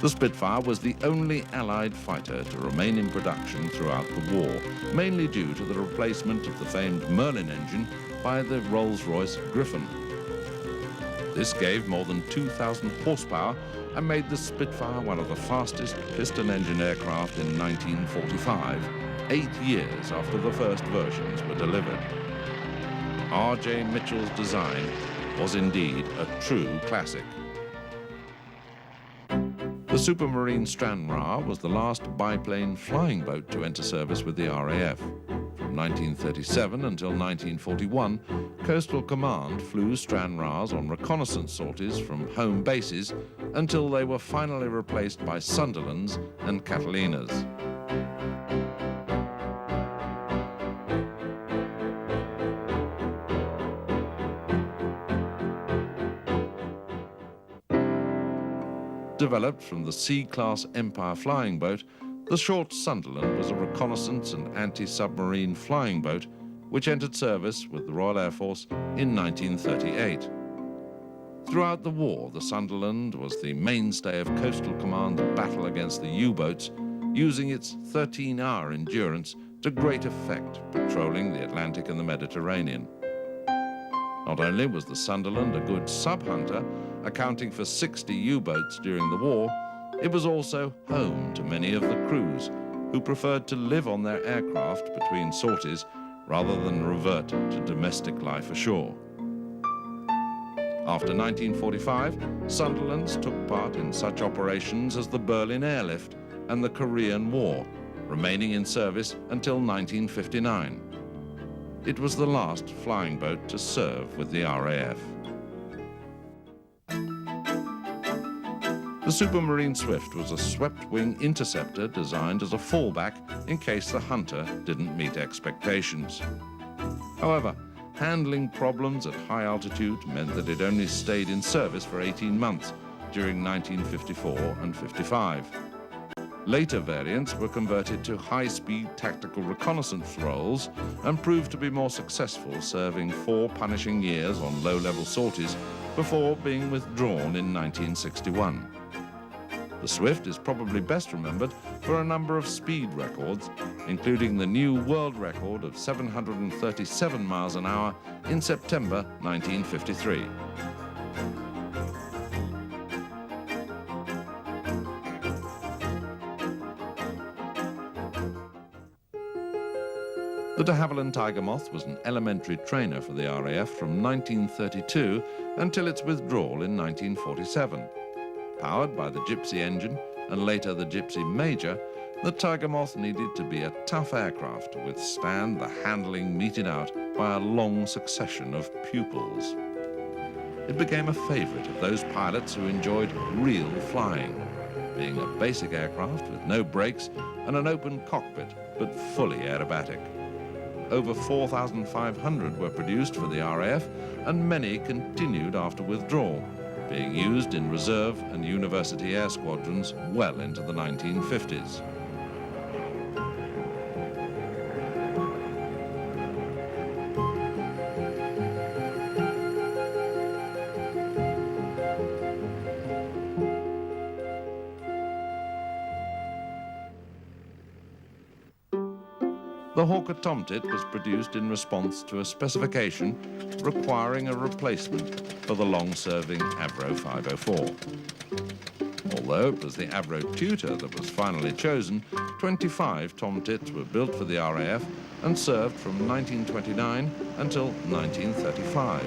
The Spitfire was the only Allied fighter to remain in production throughout the war, mainly due to the replacement of the famed Merlin engine by the Rolls-Royce Griffon. This gave more than 2,000 horsepower and made the Spitfire one of the fastest piston-engine aircraft in 1945, 8 years after the first versions were delivered. R.J. Mitchell's design was indeed a true classic. The Supermarine Stranraer was the last biplane flying boat to enter service with the RAF. From 1937 until 1941, Coastal Command flew Stranraers on reconnaissance sorties from home bases until they were finally replaced by Sunderlands and Catalinas. Developed from the C-class Empire flying boat, the short Sunderland was a reconnaissance and anti-submarine flying boat which entered service with the Royal Air Force in 1938. Throughout the war, the Sunderland was the mainstay of Coastal Command's battle against the U-boats, using its 13-hour endurance to great effect patrolling the Atlantic and the Mediterranean. Not only was the Sunderland a good sub-hunter, accounting for 60 U-boats during the war, it was also home to many of the crews who preferred to live on their aircraft between sorties rather than revert to domestic life ashore. After 1945, Sunderlands took part in such operations as the Berlin Airlift and the Korean War, remaining in service until 1959. It was the last flying boat to serve with the RAF. The Supermarine Swift was a swept-wing interceptor designed as a fallback in case the Hunter didn't meet expectations. However, handling problems at high altitude meant that it only stayed in service for 18 months during 1954 and 55. Later variants were converted to high-speed tactical reconnaissance roles and proved to be more successful, serving 4 punishing years on low-level sorties before being withdrawn in 1961. The Swift is probably best remembered for a number of speed records, including the new world record of 737 miles an hour in September 1953. The de Havilland Tiger Moth was an elementary trainer for the RAF from 1932 until its withdrawal in 1947. Powered by the Gypsy engine and later the Gypsy Major, the Tiger Moth needed to be a tough aircraft to withstand the handling meted out by a long succession of pupils. It became a favourite of those pilots who enjoyed real flying, being a basic aircraft with no brakes and an open cockpit, but fully aerobatic. Over 4,500 were produced for the RAF, and many continued after withdrawal, being used in reserve and university air squadrons well into the 1950s. The Hawker Tomtit was produced in response to a specification requiring a replacement for the long-serving Avro 504. Although it was the Avro Tutor that was finally chosen, 25 Tomtits were built for the RAF and served from 1929 until 1935.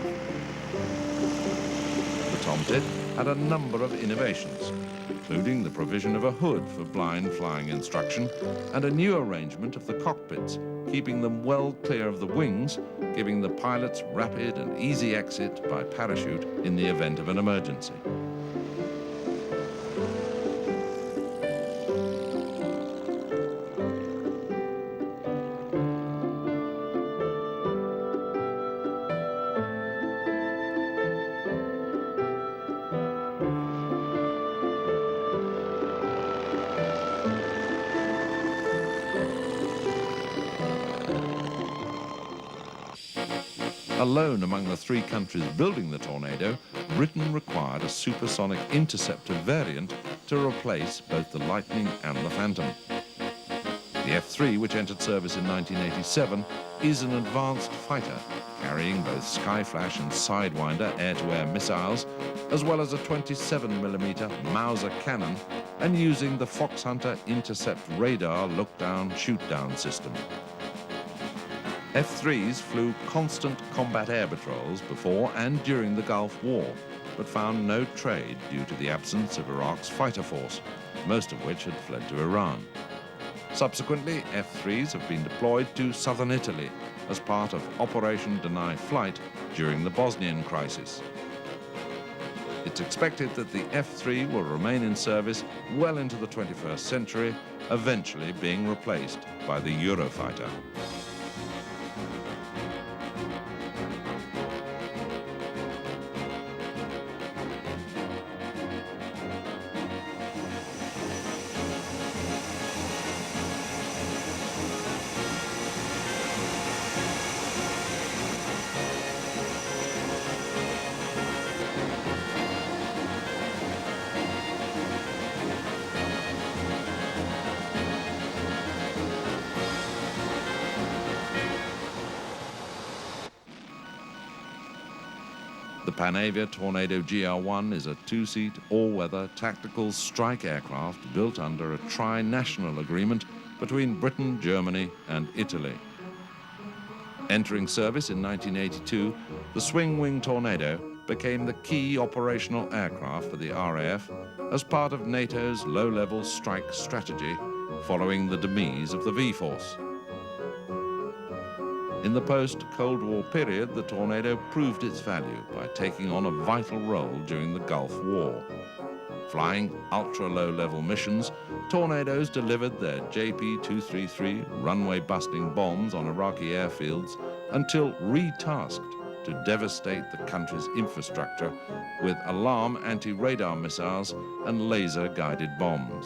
The Tomtit had a number of innovations, including the provision of a hood for blind flying instruction and a new arrangement of the cockpits, keeping them well clear of the wings, giving the pilots rapid and easy exit by parachute in the event of an emergency. Alone among the three countries building the Tornado, Britain required a supersonic interceptor variant to replace both the Lightning and the Phantom. The F-3, which entered service in 1987, is an advanced fighter, carrying both Skyflash and Sidewinder air-to-air missiles, as well as a 27mm Mauser cannon, and using the Foxhunter intercept radar look-down, shoot-down system. F-3s flew constant combat air patrols before and during the Gulf War, but found no trade due to the absence of Iraq's fighter force, most of which had fled to Iran. Subsequently, F-3s have been deployed to southern Italy as part of Operation Deny Flight during the Bosnian crisis. It's expected that the F-3 will remain in service well into the 21st century, eventually being replaced by the Eurofighter. The Panavia Tornado GR1 is a two-seat, all-weather tactical strike aircraft built under a tri-national agreement between Britain, Germany and Italy. Entering service in 1982, the Swing-Wing Tornado became the key operational aircraft for the RAF as part of NATO's low-level strike strategy following the demise of the V-Force. In the post-Cold War period, the Tornado proved its value by taking on a vital role during the Gulf War. Flying ultra-low-level missions, Tornadoes delivered their JP-233 runway-busting bombs on Iraqi airfields until retasked to devastate the country's infrastructure with alarm anti-radar missiles and laser-guided bombs.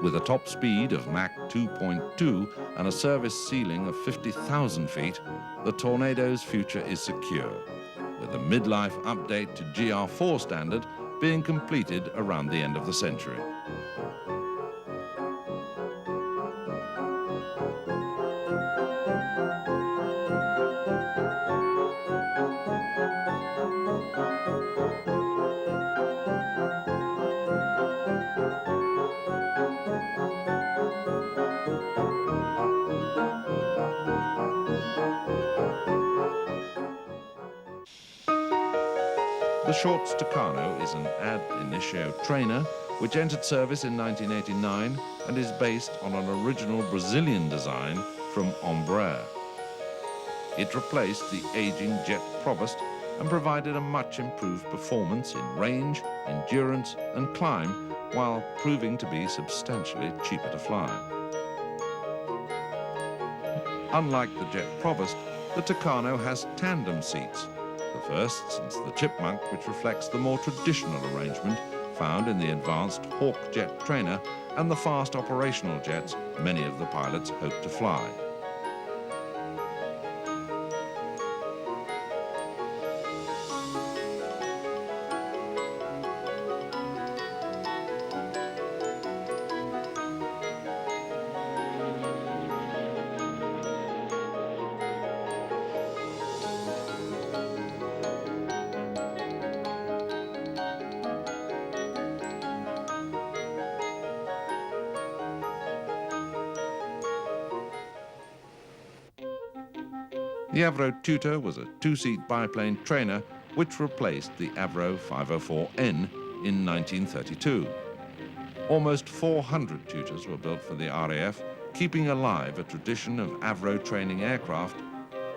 With a top speed of Mach 2.2 and a service ceiling of 50,000 feet, the Tornado's future is secure, with a midlife update to GR4 standard being completed around the end of the century. The short Tucano is an ad initio trainer which entered service in 1989 and is based on an original Brazilian design from Embraer. It replaced the aging jet Provost and provided a much improved performance in range, endurance and climb, while proving to be substantially cheaper to fly. Unlike the jet Provost, the Tucano has tandem seats, the first since the Chipmunk, which reflects the more traditional arrangement found in the advanced Hawk jet trainer and the fast operational jets many of the pilots hope to fly. The Avro Tutor was a two-seat biplane trainer which replaced the Avro 504N in 1932. Almost 400 tutors were built for the RAF, keeping alive a tradition of Avro training aircraft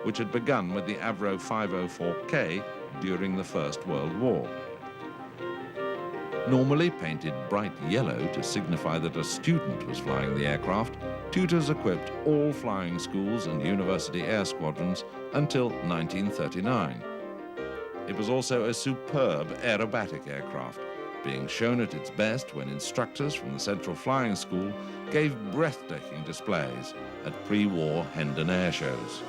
which had begun with the Avro 504K during the First World War. Normally painted bright yellow to signify that a student was flying the aircraft, tutors equipped all flying schools and university air squadrons until 1939. It was also a superb aerobatic aircraft, being shown at its best when instructors from the Central Flying School gave breathtaking displays at pre-war Hendon air shows.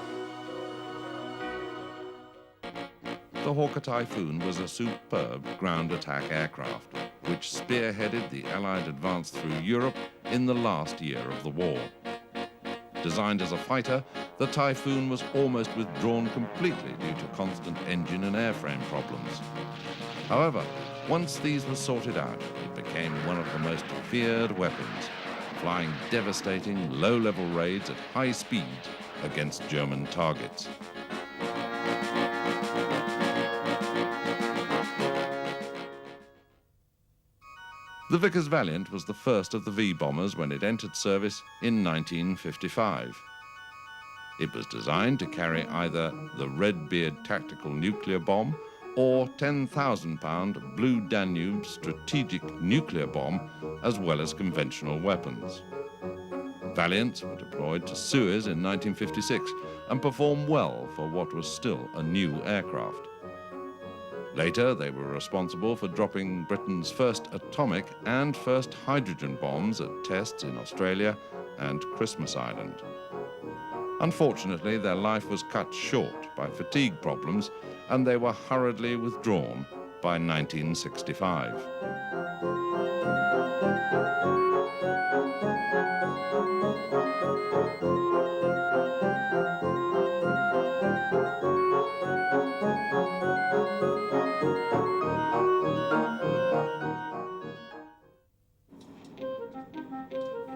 The Hawker Typhoon was a superb ground attack aircraft, which spearheaded the Allied advance through Europe in the last year of the war. Designed as a fighter, the Typhoon was almost withdrawn completely due to constant engine and airframe problems. However, once these were sorted out, it became one of the most feared weapons, flying devastating low-level raids at high speed against German targets. The Vickers Valiant was the first of the V-bombers when it entered service in 1955. It was designed to carry either the Redbeard tactical nuclear bomb or 10,000-pound Blue Danube strategic nuclear bomb, as well as conventional weapons. Valiants were deployed to Suez in 1956 and performed well for what was still a new aircraft. Later, they were responsible for dropping Britain's first atomic and first hydrogen bombs at tests in Australia and Christmas Island. Unfortunately, their life was cut short by fatigue problems, and they were hurriedly withdrawn by 1965.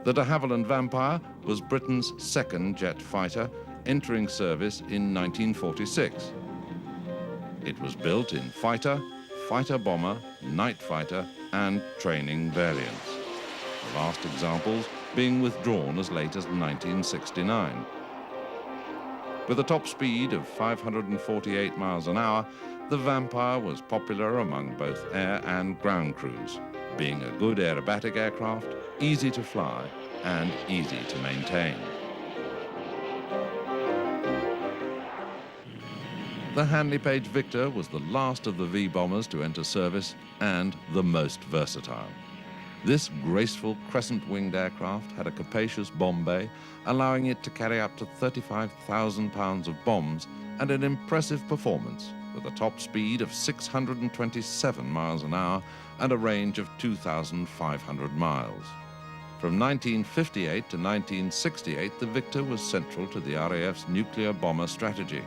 The de Havilland Vampire was Britain's second jet fighter, entering service in 1946. It was built in fighter, fighter bomber, night fighter and training variants, the last examples being withdrawn as late as 1969. With a top speed of 548 miles an hour, the Vampire was popular among both air and ground crews, being a good aerobatic aircraft, easy to fly and easy to maintain. The Handley Page Victor was the last of the V-bombers to enter service and the most versatile. This graceful crescent-winged aircraft had a capacious bomb bay, allowing it to carry up to 35,000 pounds of bombs and an impressive performance with a top speed of 627 miles an hour and a range of 2,500 miles. From 1958 to 1968, the Victor was central to the RAF's nuclear bomber strategy,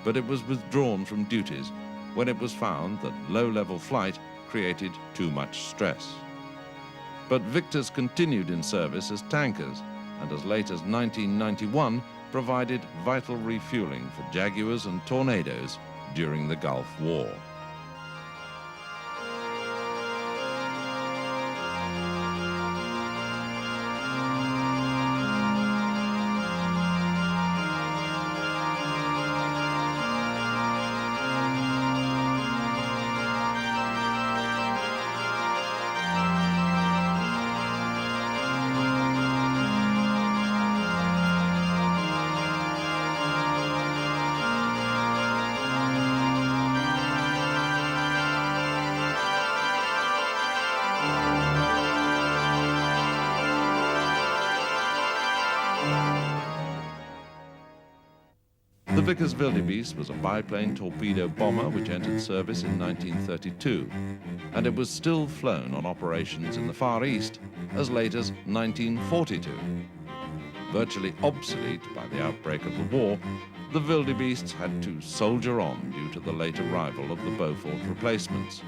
but it was withdrawn from duties when it was found that low-level flight created too much stress. But Victors continued in service as tankers, and as late as 1991 provided vital refueling for Jaguars and Tornadoes during the Gulf War. The Vickers Wildebeest was a biplane torpedo bomber which entered service in 1932, and it was still flown on operations in the Far East as late as 1942. Virtually obsolete by the outbreak of the war, the Wildebeests had to soldier on due to the late arrival of the Beaufort replacements.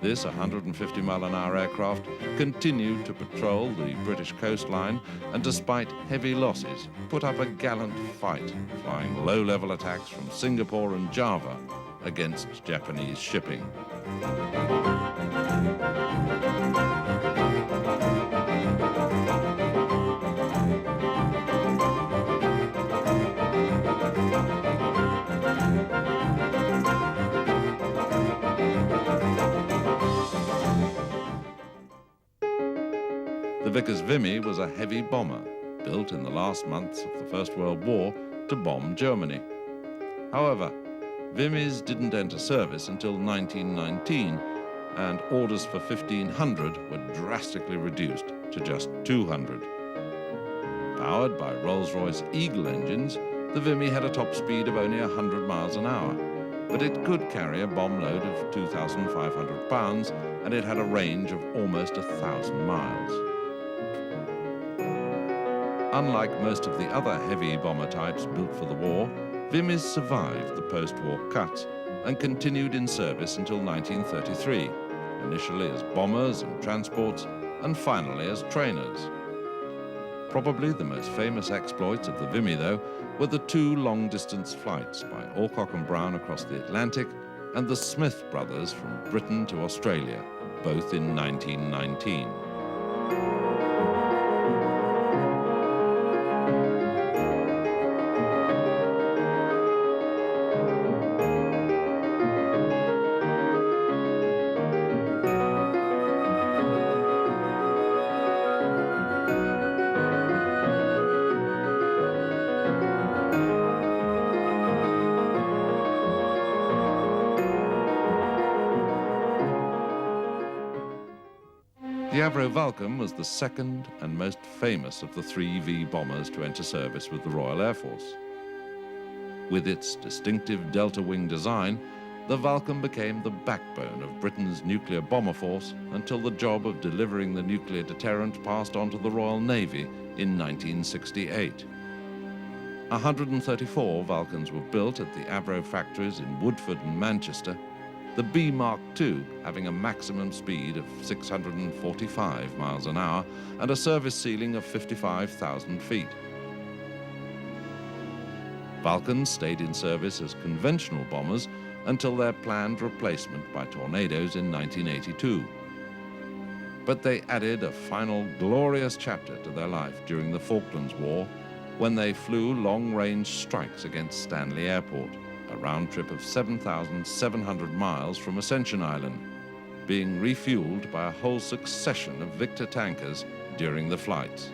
This 150-mile-an-hour aircraft continued to patrol the British coastline and, despite heavy losses, put up a gallant fight, flying low-level attacks from Singapore and Java against Japanese shipping. The Vickers Vimy was a heavy bomber, built in the last months of the First World War to bomb Germany. However, Vimys didn't enter service until 1919, and orders for 1,500 were drastically reduced to just 200. Powered by Rolls-Royce Eagle engines, the Vimy had a top speed of only 100 miles an hour, but it could carry a bomb load of 2,500 pounds, and it had a range of almost 1,000 miles. Unlike most of the other heavy bomber types built for the war, Vimys survived the post-war cuts and continued in service until 1933, initially as bombers and transports, and finally as trainers. Probably the most famous exploits of the Vimy, though, were the two long-distance flights by Alcock and Brown across the Atlantic and the Smith brothers from Britain to Australia, both in 1919. The Avro Vulcan was the second and most famous of the three V bombers to enter service with the Royal Air Force. With its distinctive delta wing design, the Vulcan became the backbone of Britain's nuclear bomber force until the job of delivering the nuclear deterrent passed on to the Royal Navy in 1968. 134 Vulcans were built at the Avro factories in Woodford and Manchester, the B Mark II having a maximum speed of 645 miles an hour and a service ceiling of 55,000 feet. Vulcans stayed in service as conventional bombers until their planned replacement by Tornadoes in 1982. But they added a final glorious chapter to their life during the Falklands War, when they flew long-range strikes against Stanley Airport, a round trip of 7,700 miles from Ascension Island, being refueled by a whole succession of Victor tankers during the flights.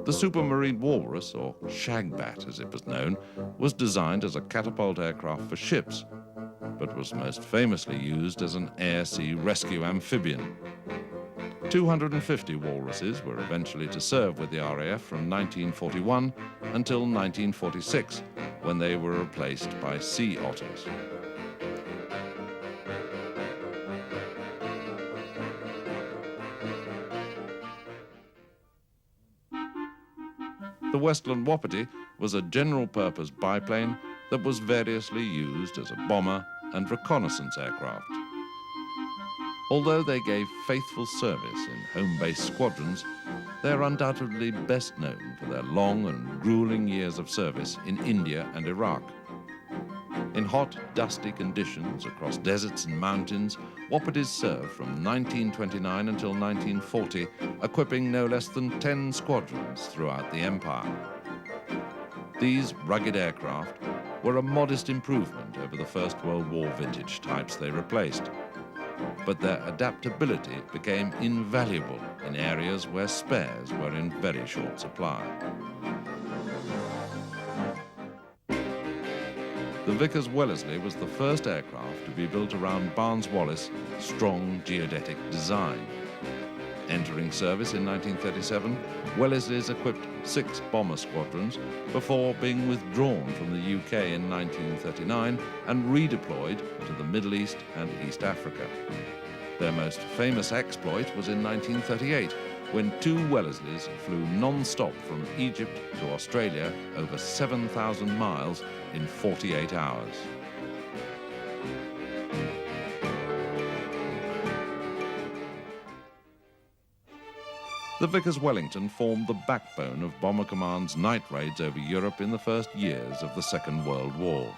The Supermarine Walrus, or Shagbat as it was known, was designed as a catapult aircraft for ships, but was most famously used as an air-sea rescue amphibian. 250 Walruses were eventually to serve with the RAF from 1941 until 1946, when they were replaced by Sea Otters. The Westland Wapiti was a general-purpose biplane that was variously used as a bomber and reconnaissance aircraft. Although they gave faithful service in home-based squadrons, they are undoubtedly best known for their long and grueling years of service in India and Iraq. In hot, dusty conditions across deserts and mountains, Wappities served from 1929 until 1940, equipping no less than 10 squadrons throughout the Empire. These rugged aircraft were a modest improvement over the First World War vintage types they replaced, but their adaptability became invaluable in areas where spares were in very short supply. The Vickers-Wellesley was the first aircraft to be built around Barnes-Wallis' strong geodetic design. Entering service in 1937, Wellesleys equipped 6 bomber squadrons before being withdrawn from the UK in 1939 and redeployed to the Middle East and East Africa. Their most famous exploit was in 1938, when 2 Wellesleys flew non-stop from Egypt to Australia over 7,000 miles in 48 hours. The Vickers-Wellington formed the backbone of Bomber Command's night raids over Europe in the first years of the Second World War.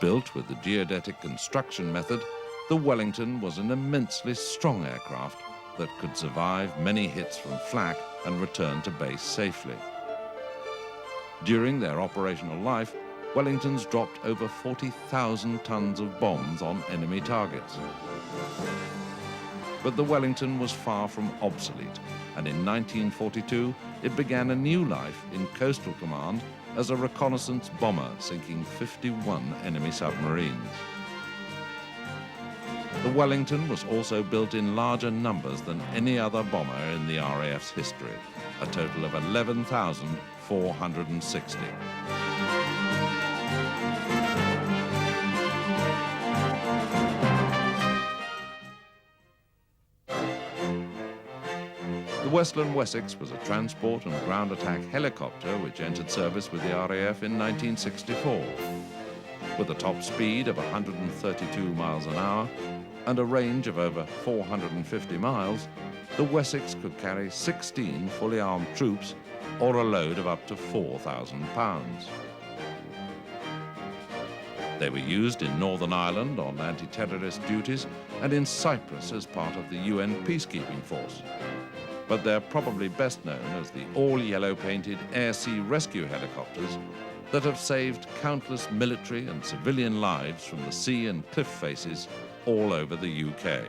Built with the geodetic construction method, the Wellington was an immensely strong aircraft that could survive many hits from flak and return to base safely. During their operational life, Wellingtons dropped over 40,000 tons of bombs on enemy targets. But the Wellington was far from obsolete, and in 1942 it began a new life in Coastal Command as a reconnaissance bomber sinking 51 enemy submarines. The Wellington was also built in larger numbers than any other bomber in the RAF's history, a total of 11,460. The Westland Wessex was a transport and ground attack helicopter which entered service with the RAF in 1964. With a top speed of 132 miles an hour and a range of over 450 miles, the Wessex could carry 16 fully armed troops or a load of up to 4,000 pounds. They were used in Northern Ireland on anti-terrorist duties and in Cyprus as part of the UN peacekeeping force. But they're probably best known as the all-yellow painted air-sea rescue helicopters that have saved countless military and civilian lives from the sea and cliff faces all over the UK.